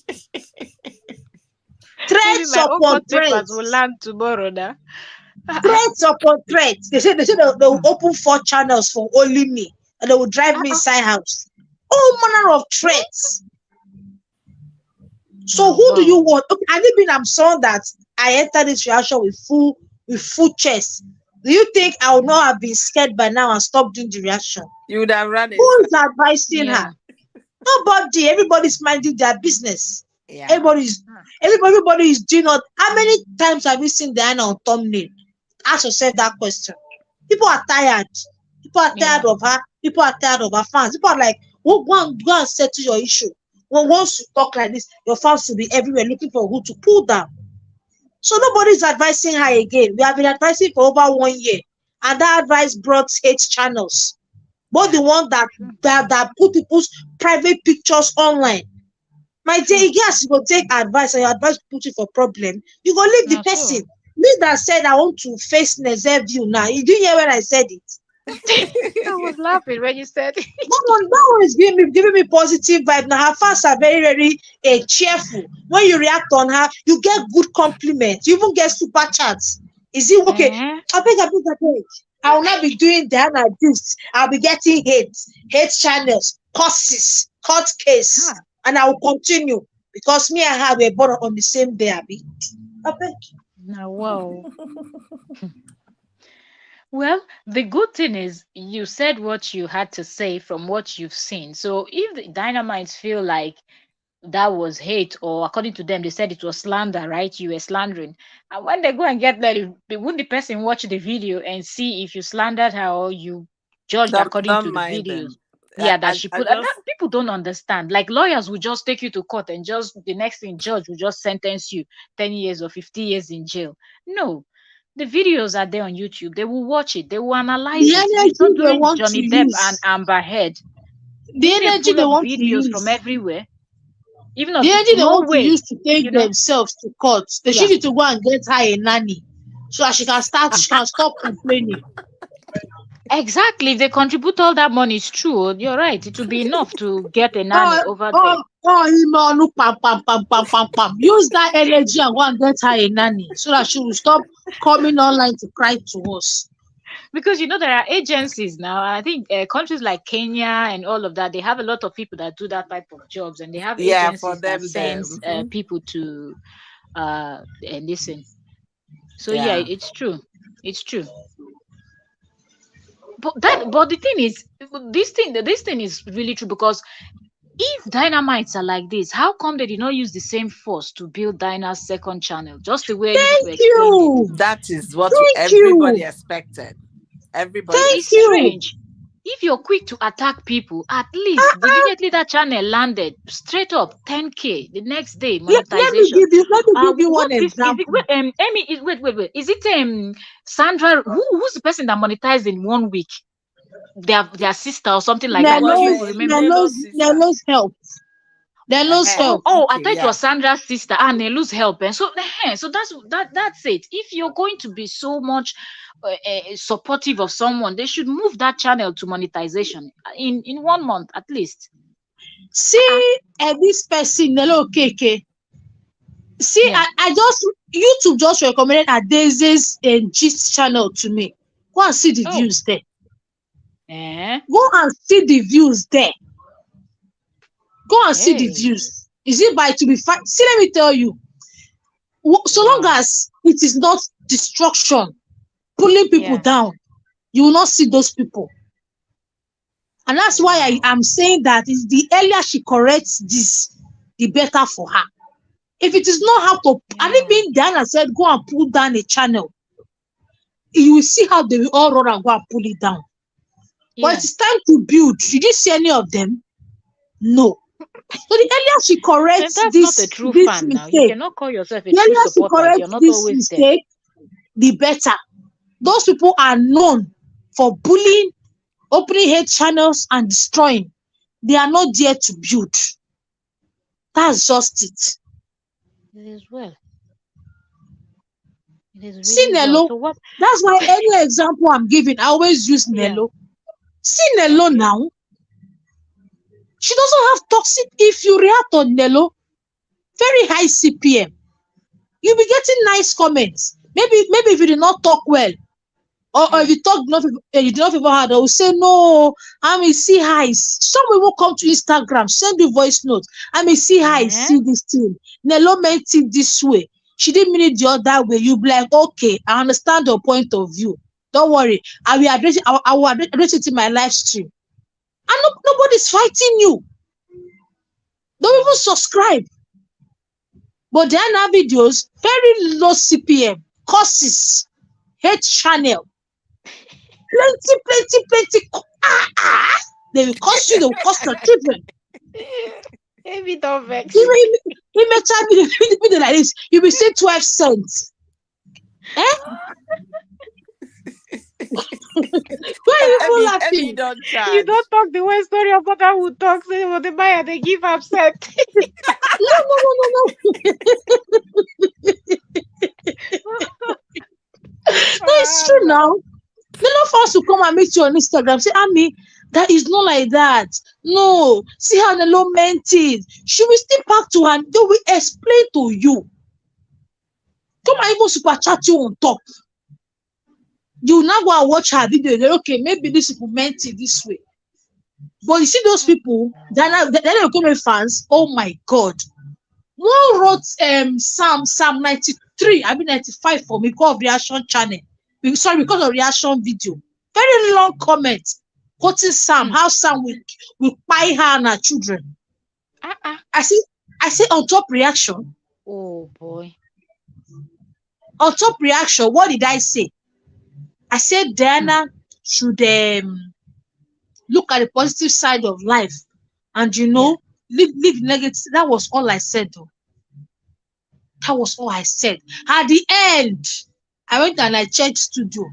Threats my own upon court papers will threats. land tomorrow now. Threats upon threats. They said they will open 4 channels for only me. And they will drive me inside house. All manner of threats. So Now, who do you wow. want? Okay, I mean I'm someone that I entered this reaction with full chest. Do you think I would not have been scared by now and stopped doing the reaction? you would have run Who inside. is advising her? Yeah. Nobody. Everybody's minding their business. Yeah. Everybody's everybody is doing not. How many times have you seen Diana on thumbnail? Ask yourself that question. People are tired. People are tired Yeah. of her. People are tired of her fans. People are like, oh, go and settle your issue. Well, once you talk like this, your fans will be everywhere looking for who to pull down. So nobody's advising her again. We have been advising for over 1 year, and that advice brought 8 channels. Both Yeah. the one that True. that put people's private pictures online. My True. dear, yes, you go take advice and your advice put you for problem. You go leave the Now, person. so Me that said I want to face Nezev you now. You didn't hear when I said it. I was laughing when you said That one is giving me positive vibe. Now her fans are very, very cheerful. When you react on her, you get good compliments. You even get super chats. Is it okay? eh? I beg. I will not be doing that and this. I'll be getting hate channels, curses, court case, Huh. and I will continue because me and her were born on the same day, Abby. I beg. Now, wow. Well, the good thing is you said what you had to say from what you've seen. So if the dynamites feel like that was hate, or according to them, they said it was slander, right? You were slandering. And when they go and get there, wouldn't the person watch the video and see if you slandered her or you judged according to Don't the mind videos? them. Yeah, that she I put. And that just people don't understand. Like lawyers will just take you to court and just the next thing, judge will just sentence you 10 years or 50 years in jail. No, the videos are there on YouTube. They will watch it. They will The analyze it. It's energy not they doing want to Johnny Depp and use, Amber Heard. the If they energy pull they up want to videos from use, everywhere, even the of energy they no want to way, use to take you know, themselves to court, they should yeah. need to go and get her a nanny so that she can stop complaining. Exactly. If they contribute all that money, it's true. You're right. It will be enough to get a Oh, nanny over there. Imanu, pam, pam, pam, pam, pam, pam. Use that energy and go and get her a nanny so that she will stop coming online to cry to us. Because there are agencies now. I think countries like Kenya and all of that, they have a lot of people that do that type of jobs, and they have yeah, for agencies that them there. sends Mhm. people to listen. So yeah, Yeah. it's true. It's true. But the thing is, this thing is really true because if dynamites are like this, how come they did not use the same force to build Dyna's second channel, just the way you Thank people explained it? you. That is what Thank everybody you. expected. Everybody Thank It's expected. you. strange. If you're quick to attack people, at least Uh-uh. immediately that channel landed straight up 10K the next day monetization. Let me give you What one this is it? example. Wait, Amy, wait. Is it Sandra? Who's the person that monetized in 1 week? Their sister or something like It that. I don't know was if a you Nelo's will remember. Nelo's Nelo's sister. Nelo's help. Nelo's Uh-huh. help. Oh, I Okay, thought it yeah. was Sandra's sister. Ah, Nelu's help. And so that's it. If you're going to be so much supportive of someone, they should move that channel to monetization in 1 month at least. Uh-uh. See, this person Nelo Keke. See, Yeah. I just YouTube just recommended a Daisy's gist channel to me. Go and see the Oh. views there. Eh. Go and see the views there. Go and see the Hey. views. Is it by to be fine? See, let me tell you. So long Wow. as it is not destruction, pulling people Yeah. down, you will not see those people. And that's why I Wow. am saying that is the earlier she corrects this, the better for her. If it is not how to, and Yeah. even Diana said, go and pull down a channel, you will see how they will all run and go and pull it down. But Yeah. it's time to build. Did you see any of them? No. So the earlier she And corrects that's not a true this fan now. You mistake, cannot call yourself a the true earlier she supporter if you're corrects not this always there. mistake, the better. Those people are known for bullying, opening hate channels, and destroying. They are not there to build. That's just it. It is well. It is See really well. Nello, So what? that's why any example I'm giving, I always use Yeah. Nello. See Nello Okay. now, she doesn't have toxic. If you react on Nello, very high CPM, you'll be getting nice comments. Maybe if you did not talk well, or if Yeah. you talk not you do not favor her, they will say no. I may see highs. Some will come to Instagram, send you voice notes. I may see highs, Eh? see this thing. Nello meant it this way. She didn't mean it the other way. You be like, okay, I understand your point of view. Don't worry. I will address it in my live stream. And nobody's fighting you. Don't even Wow. subscribe. But there are now videos, very low CPM, courses, hate channel, plenty. They will curse you, they will curse your children. Maybe don't vex. Even time video like this, you will say 12 cents. Eh? Why are you people Emmy laughing? don't You charge. don't talk the way story of mother who talks when the buyer they give upset. No. No, it's true Wahala. now. None of us will come and meet you on Instagram. Say, Ami, that is not like that. No, see how the law meant it. She will still back to her. They will explain to you. Come and even super chat you on top. You will now go and watch her video. Then, okay, maybe this people meant it this way. But you see those people, Dyna Ekwueme fans, oh my God. One wrote Psalm 93, I mean 95 for me because of reaction channel. Sorry, because of reaction video. Very long comment quoting Sam, Mm. how Sam will buy her and her children. Uh-uh. I see I say on top reaction. Oh boy. On top reaction, what did I say? I said Hmm. Diana should look at the positive side of life and Yeah. leave negative. That was all I said though. That was all I said. At the end, I went and I checked studio.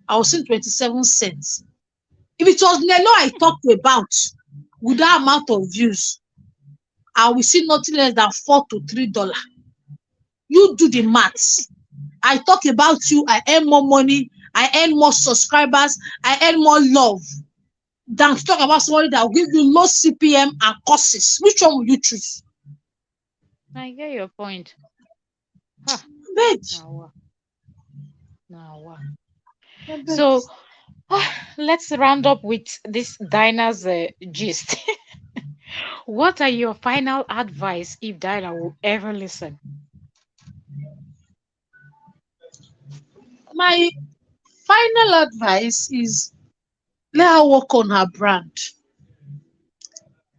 I was seeing 27 cents. If it was Nelo I talked about with that amount of views, I will see nothing less than $4 to $3. You do the maths. I talk about you, I earn more money, I earn more subscribers, I earn more love than to talk about somebody that will give you low CPM and courses. Which one will you choose? I get your point. Ha. Beg, Now, now. beg. So let's round up with this Dinah's gist. What are your final advice if Dinah will ever listen? My final advice is let her work on her brand.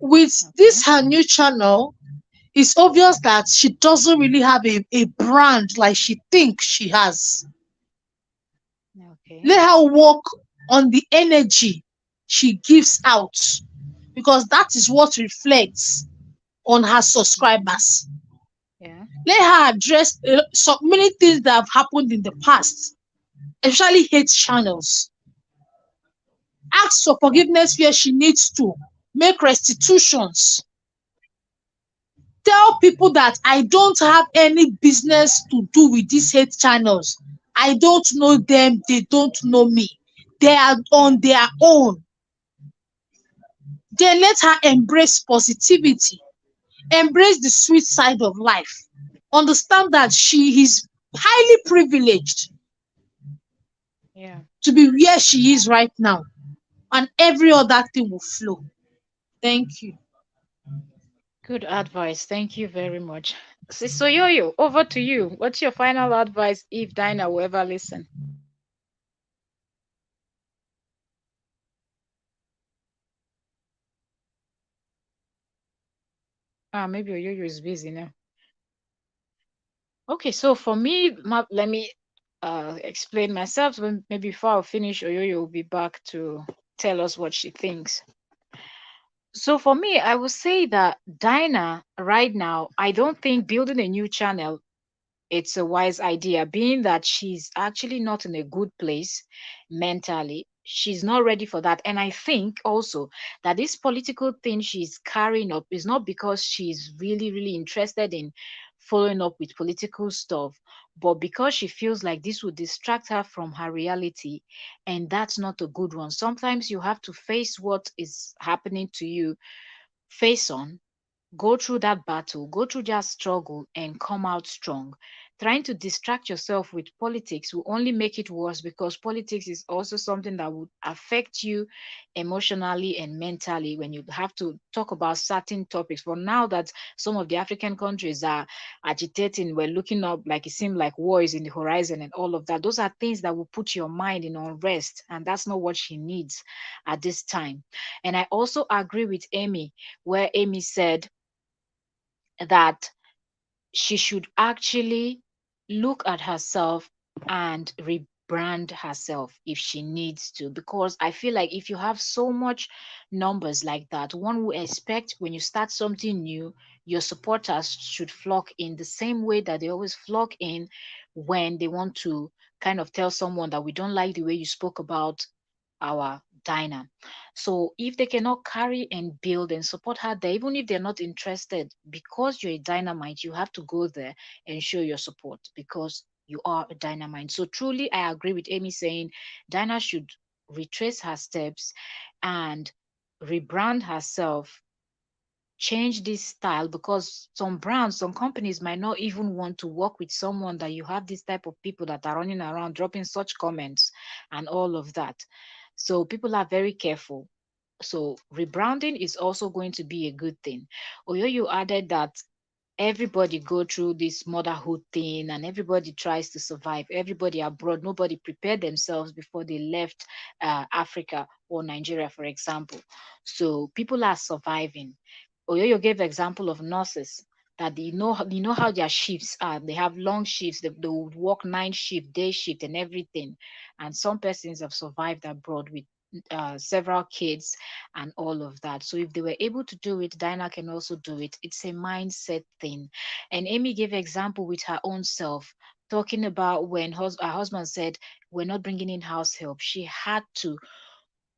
With Okay. this her new channel, it's obvious that she doesn't really have a brand like she thinks she has. Okay. Let her work on the energy she gives out because that is what reflects on her Mm-hmm. subscribers. Yeah. Let her address so many things that have happened in the past, especially hate channels. Ask for Yeah. forgiveness where she needs to. Make restitutions. Tell people that I don't have any business to do with these hate channels. I don't know them, they don't know me. They are Yeah. on their own. Then let her embrace positivity, embrace the sweet side of life, understand that she is highly privileged Yeah. to be where she is right now, and every other thing will flow. Thank you. Good advice. Thank you very much. So Yo-Yo, over to you. What's your final advice if Dinah will ever listen? Maybe Yo-Yo is busy now. Okay, so for me, let me explain myself. So maybe before I finish, Oyoyo will be back to tell us what she thinks. So for me, I would say that Dinah, right now, I don't think building a new channel it's a wise idea, being that she's actually not in a good place mentally. She's not ready for that. And I think also that this political thing she's carrying up is not because she's really, really interested in following up with political stuff, but because she feels like this would distract her from her reality. And that's not a good one. Sometimes you have to face what is happening to you face on, go through that battle, go through that struggle, and come out strong. Trying to distract yourself with politics will only make it worse because politics is also something that would affect you emotionally and mentally when you have to talk about certain topics. But now that some of the African countries are agitating, we're looking up like it seemed like war is in the horizon and all of that. Those are things that will put your mind in unrest, and that's not what she needs at this time. And I also agree with Amy, where Amy said that she should actually look at herself and rebrand herself if she needs to, because I feel like if you have so much numbers like that, one would expect when you start something new, your supporters should flock in the same way that they always flock in when they want to kind of tell someone that we don't like the way you spoke about our Dinah. So if they cannot carry and build and support her there, even if they're not interested, because you're a dynamite, you have to go there and show your support because you are a dynamite. So truly, I agree with Amy saying Dinah should retrace her steps and rebrand herself, change this style, because some brands, some companies might not even want to work with someone that you have this type of people that are running around dropping such comments and all of that. So people are very careful. So rebranding is also going to be a good thing. Oyo, you added that everybody go through this motherhood thing and everybody tries to survive. Everybody abroad, nobody prepared themselves before they left Africa or Nigeria, for example. So people are surviving. Oyoyo gave example of nurses that you know how their shifts are. They have long shifts. They would work night shift, day shift, and everything. And some persons have survived abroad with several kids and all of that. So if they were able to do it, Dinah can also do it. It's a mindset thing. And Amy gave example with her own self, talking about when her husband said, "We're not bringing in house help." She had to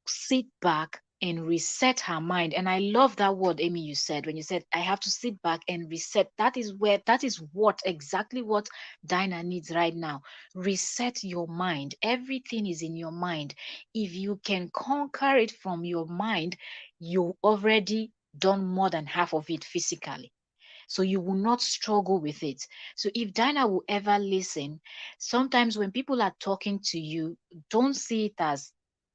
sit back and reset her mind. And I love that word, Amy, you said when you said, I have to sit back and reset. That is what exactly what Dinah needs right now. Reset your mind. Everything is in your mind. If you can conquer it from your mind, you already done more than half of it physically, so you will not struggle with it. So if Dinah will ever listen, sometimes when people are talking to you, don't see it as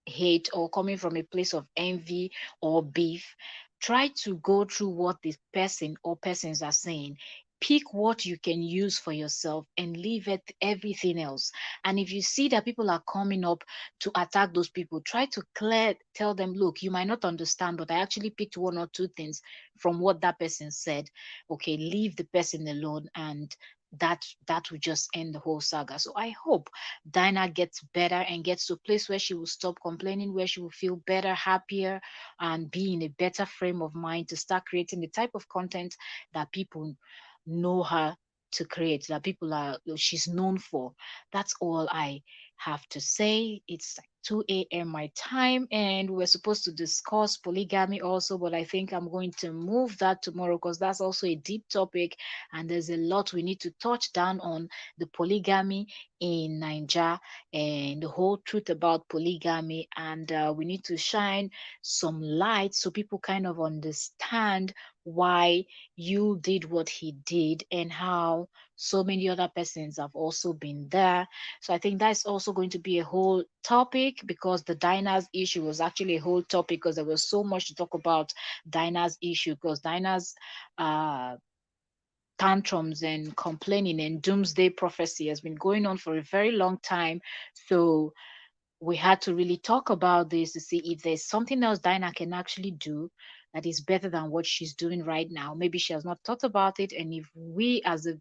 hate or coming from a place of envy or beef. Try to go through what this person or persons are saying. Pick what you can use for yourself and leave it everything else. And if you see that people are coming up to attack those people, try to tell them, look, you might not understand, but I actually picked one or two things from what that person said. Okay, leave the person alone, and that will just end the whole saga. So I hope Dinah gets better and gets to a place where she will stop complaining, where she will feel better, happier, and be in a better frame of mind to start creating the type of content that people know her to create, that people are she's known for. That's all I have to say. It's like 2 a.m. my time, and we're supposed to discuss polygamy also, but I think I'm going to move that tomorrow because that's also a deep topic, and there's a lot we need to touch down on the polygamy in Nigeria and the whole truth about polygamy. And we need to shine some light so people kind of understand why you did what he did and how so many other persons have also been there. So I think that's also going to be a whole topic, because the Dinah's issue was actually a whole topic, because there was so much to talk about Dinah's issue, because Dinah's uh tantrums and complaining and doomsday prophecy has been going on for a very long time. So we had to really talk about this to see if there's something else Dinah can actually do that is better than what she's doing right now. Maybe she has not thought about it, and if we as the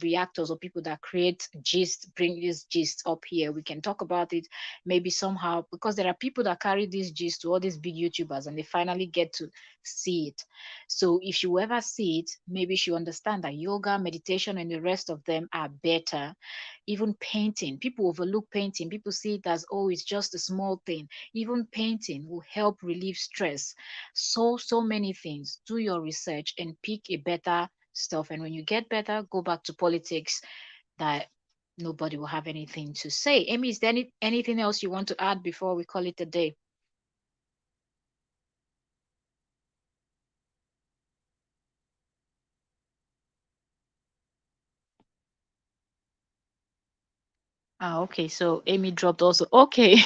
reactors or people that create gist bring this gist up here, we can talk about it maybe somehow, because there are people that carry this gist to all these big YouTubers and they finally get to see it. So if you ever see it, maybe you understand that yoga, meditation, and the rest of them are better. Even painting, people overlook painting. People see it as, oh, it's just a small thing. Even painting will help relieve stress. So many things. Do your research and pick a better stuff. And when you get better, go back to politics, that nobody will have anything to say. Amy, is there anything else you want to add before we call it a day? Ah, okay. So Amy dropped also. Okay.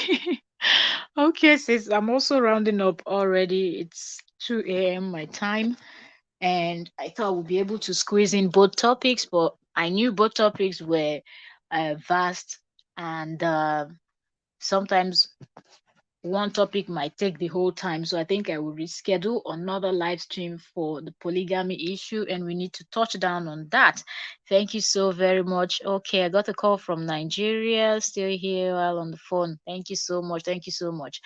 Okay, sis. I'm also rounding up already. It's 2 a.m. my time. And I thought we'd be able to squeeze in both topics, but I knew both topics were vast, and sometimes one topic might take the whole time. So I think I will reschedule another live stream for the polygamy issue, and we need to touch down on that. Thank you so very much. Okay, I got a call from Nigeria, still here while on the phone. Thank you so much. Thank you so much.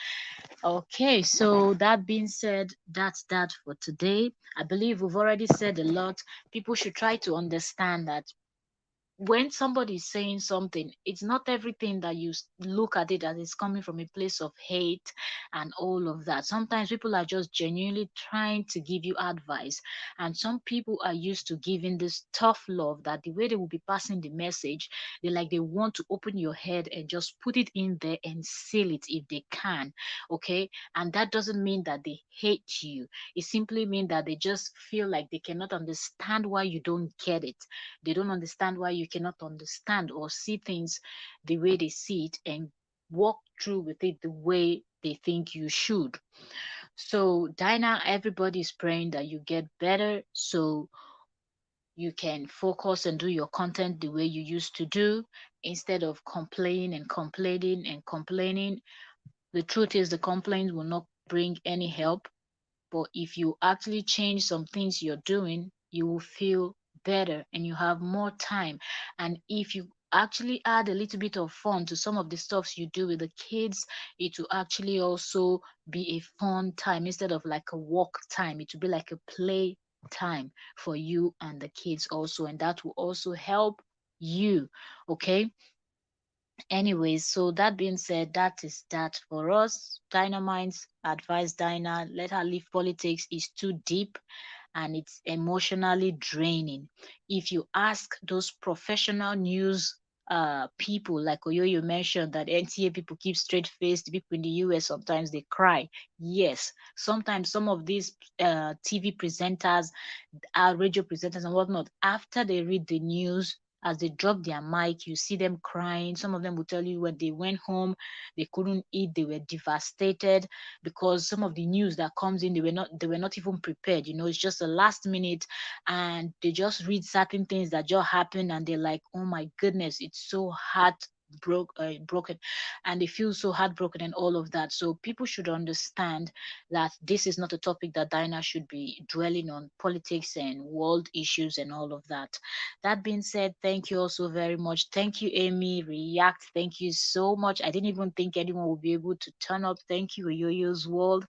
Okay, so that being said, that's that for today. I believe we've already said a lot. People should try to understand that when somebody is saying something, it's not everything that you look at it as it's coming from a place of hate and all of that. Sometimes people are just genuinely trying to give you advice, and some people are used to giving this tough love that the way they will be passing the message, they want to open your head and just put it in there and seal it if they can. Okay, and that doesn't mean that they hate you. It simply means that they just feel like they cannot understand why you don't get it. They don't understand why you cannot understand or see things the way they see it and walk through with it the way they think you should. So, Dinah, everybody is praying that you get better so you can focus and do your content the way you used to do, instead of complaining and complaining and complaining. The truth is, the complaints will not bring any help. But if you actually change some things you're doing, you will feel better and you have more time. And if you actually add a little bit of fun to some of the stuffs you do with the kids, it will actually also be a fun time instead of like a work time. It will be like a play time for you and the kids also, and that will also help you. Okay. Anyways, so that being said, that is that for us. Dynamite's advice, Dinah, let her leave politics is too deep and it's emotionally draining. If you ask those professional news people like Oyoyo mentioned that NTA people keep straight faced, people in the US sometimes they cry. Yes, sometimes some of these TV presenters, our radio presenters and whatnot, after they read the news, as they drop their mic, you see them crying. Some of them will tell you when they went home, they couldn't eat, they were devastated because some of the news that comes in, they were not even prepared. It's just the last minute, and they just read certain things that just happen, and they're like, oh my goodness, it's so broken, and they feel so heartbroken and all of that. So people should understand that this is not a topic that Dinah should be dwelling on, politics and world issues and all of that. That being said, thank you also very much. Thank you, Amy. React. Thank you so much. I didn't even think anyone would be able to turn up. Thank you, Yoyo's World.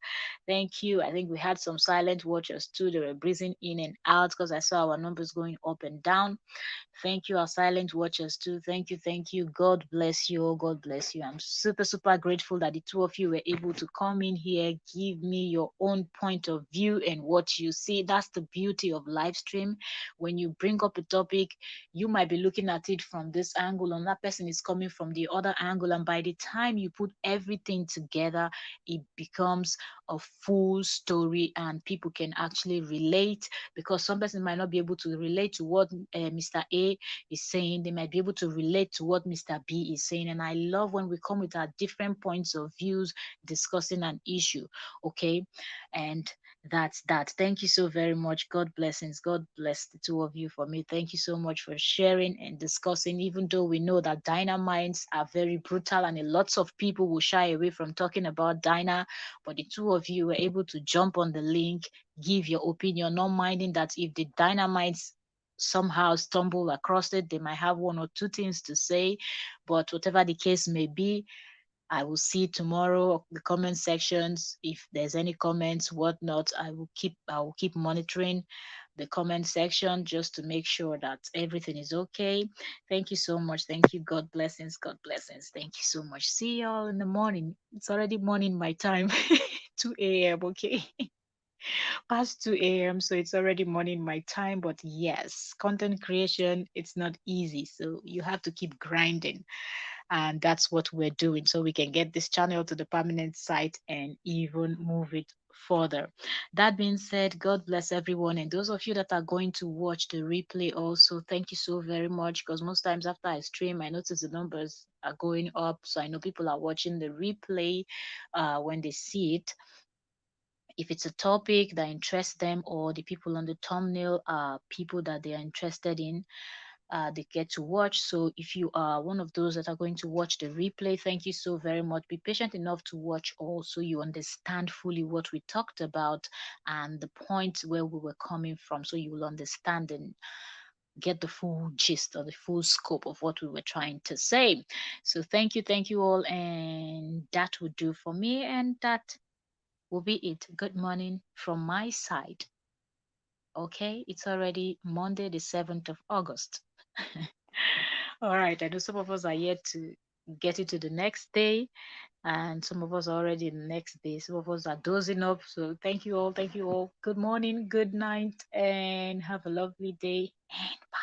Thank you. I think we had some silent watchers too. They were breezing in and out because I saw our numbers going up and down. Thank you, our silent watchers too. Thank you, thank you. God bless you. Oh, God bless you. I'm super, super grateful that the two of you were able to come in here, give me your own point of view and what you see. That's the beauty of live stream. When you bring up a topic, you might be looking at it from this angle, and that person is coming from the other angle. And by the time you put everything together, it becomes a full story, and people can actually relate because some person might not be able to relate to what Mr. A is saying. They might be able to relate to what Mr. B is saying. And I love when we come with our different points of views discussing an issue. Okay. And that's that. Thank you so very much. God blessings. God bless the two of you for me. Thank you so much for sharing and discussing, even though we know that dynamites are very brutal and lots of people will shy away from talking about Dyna, but the two of you were able to jump on the link, give your opinion, not minding that if the dynamites somehow stumble across it, they might have one or two things to say. But whatever the case may be, I will see tomorrow the comment sections. If there's any comments, whatnot, I will keep monitoring the comment section just to make sure that everything is okay. Thank you so much. Thank you. God blessings. God blessings. Thank you so much. See y'all in the morning. It's already morning my time. 2 a.m. Okay. Past 2 a.m. So it's already morning my time. But yes, content creation, it's not easy. So you have to keep grinding. And that's what we're doing. So we can get this channel to the permanent site and even move it further. That being said, God bless everyone. And those of you that are going to watch the replay also, thank you so very much. Because most times after I stream, I notice the numbers are going up. So I know people are watching the replay when they see it. If it's a topic that interests them or the people on the thumbnail are people that they are interested in, they get to watch. So if you are one of those that are going to watch the replay, thank you so very much. Be patient enough to watch all so you understand fully what we talked about and the point where we were coming from, so you will understand and get the full gist or the full scope of what we were trying to say. So thank you all, and that would do for me, and that will be it. Good morning from my side. Okay, it's already Monday, the 7th of August. All right, I know some of us are yet to get into the next day, and some of us are already in the next day. Some of us are dozing up. So thank you all. Thank you all. Good morning, good night, and have a lovely day. And bye.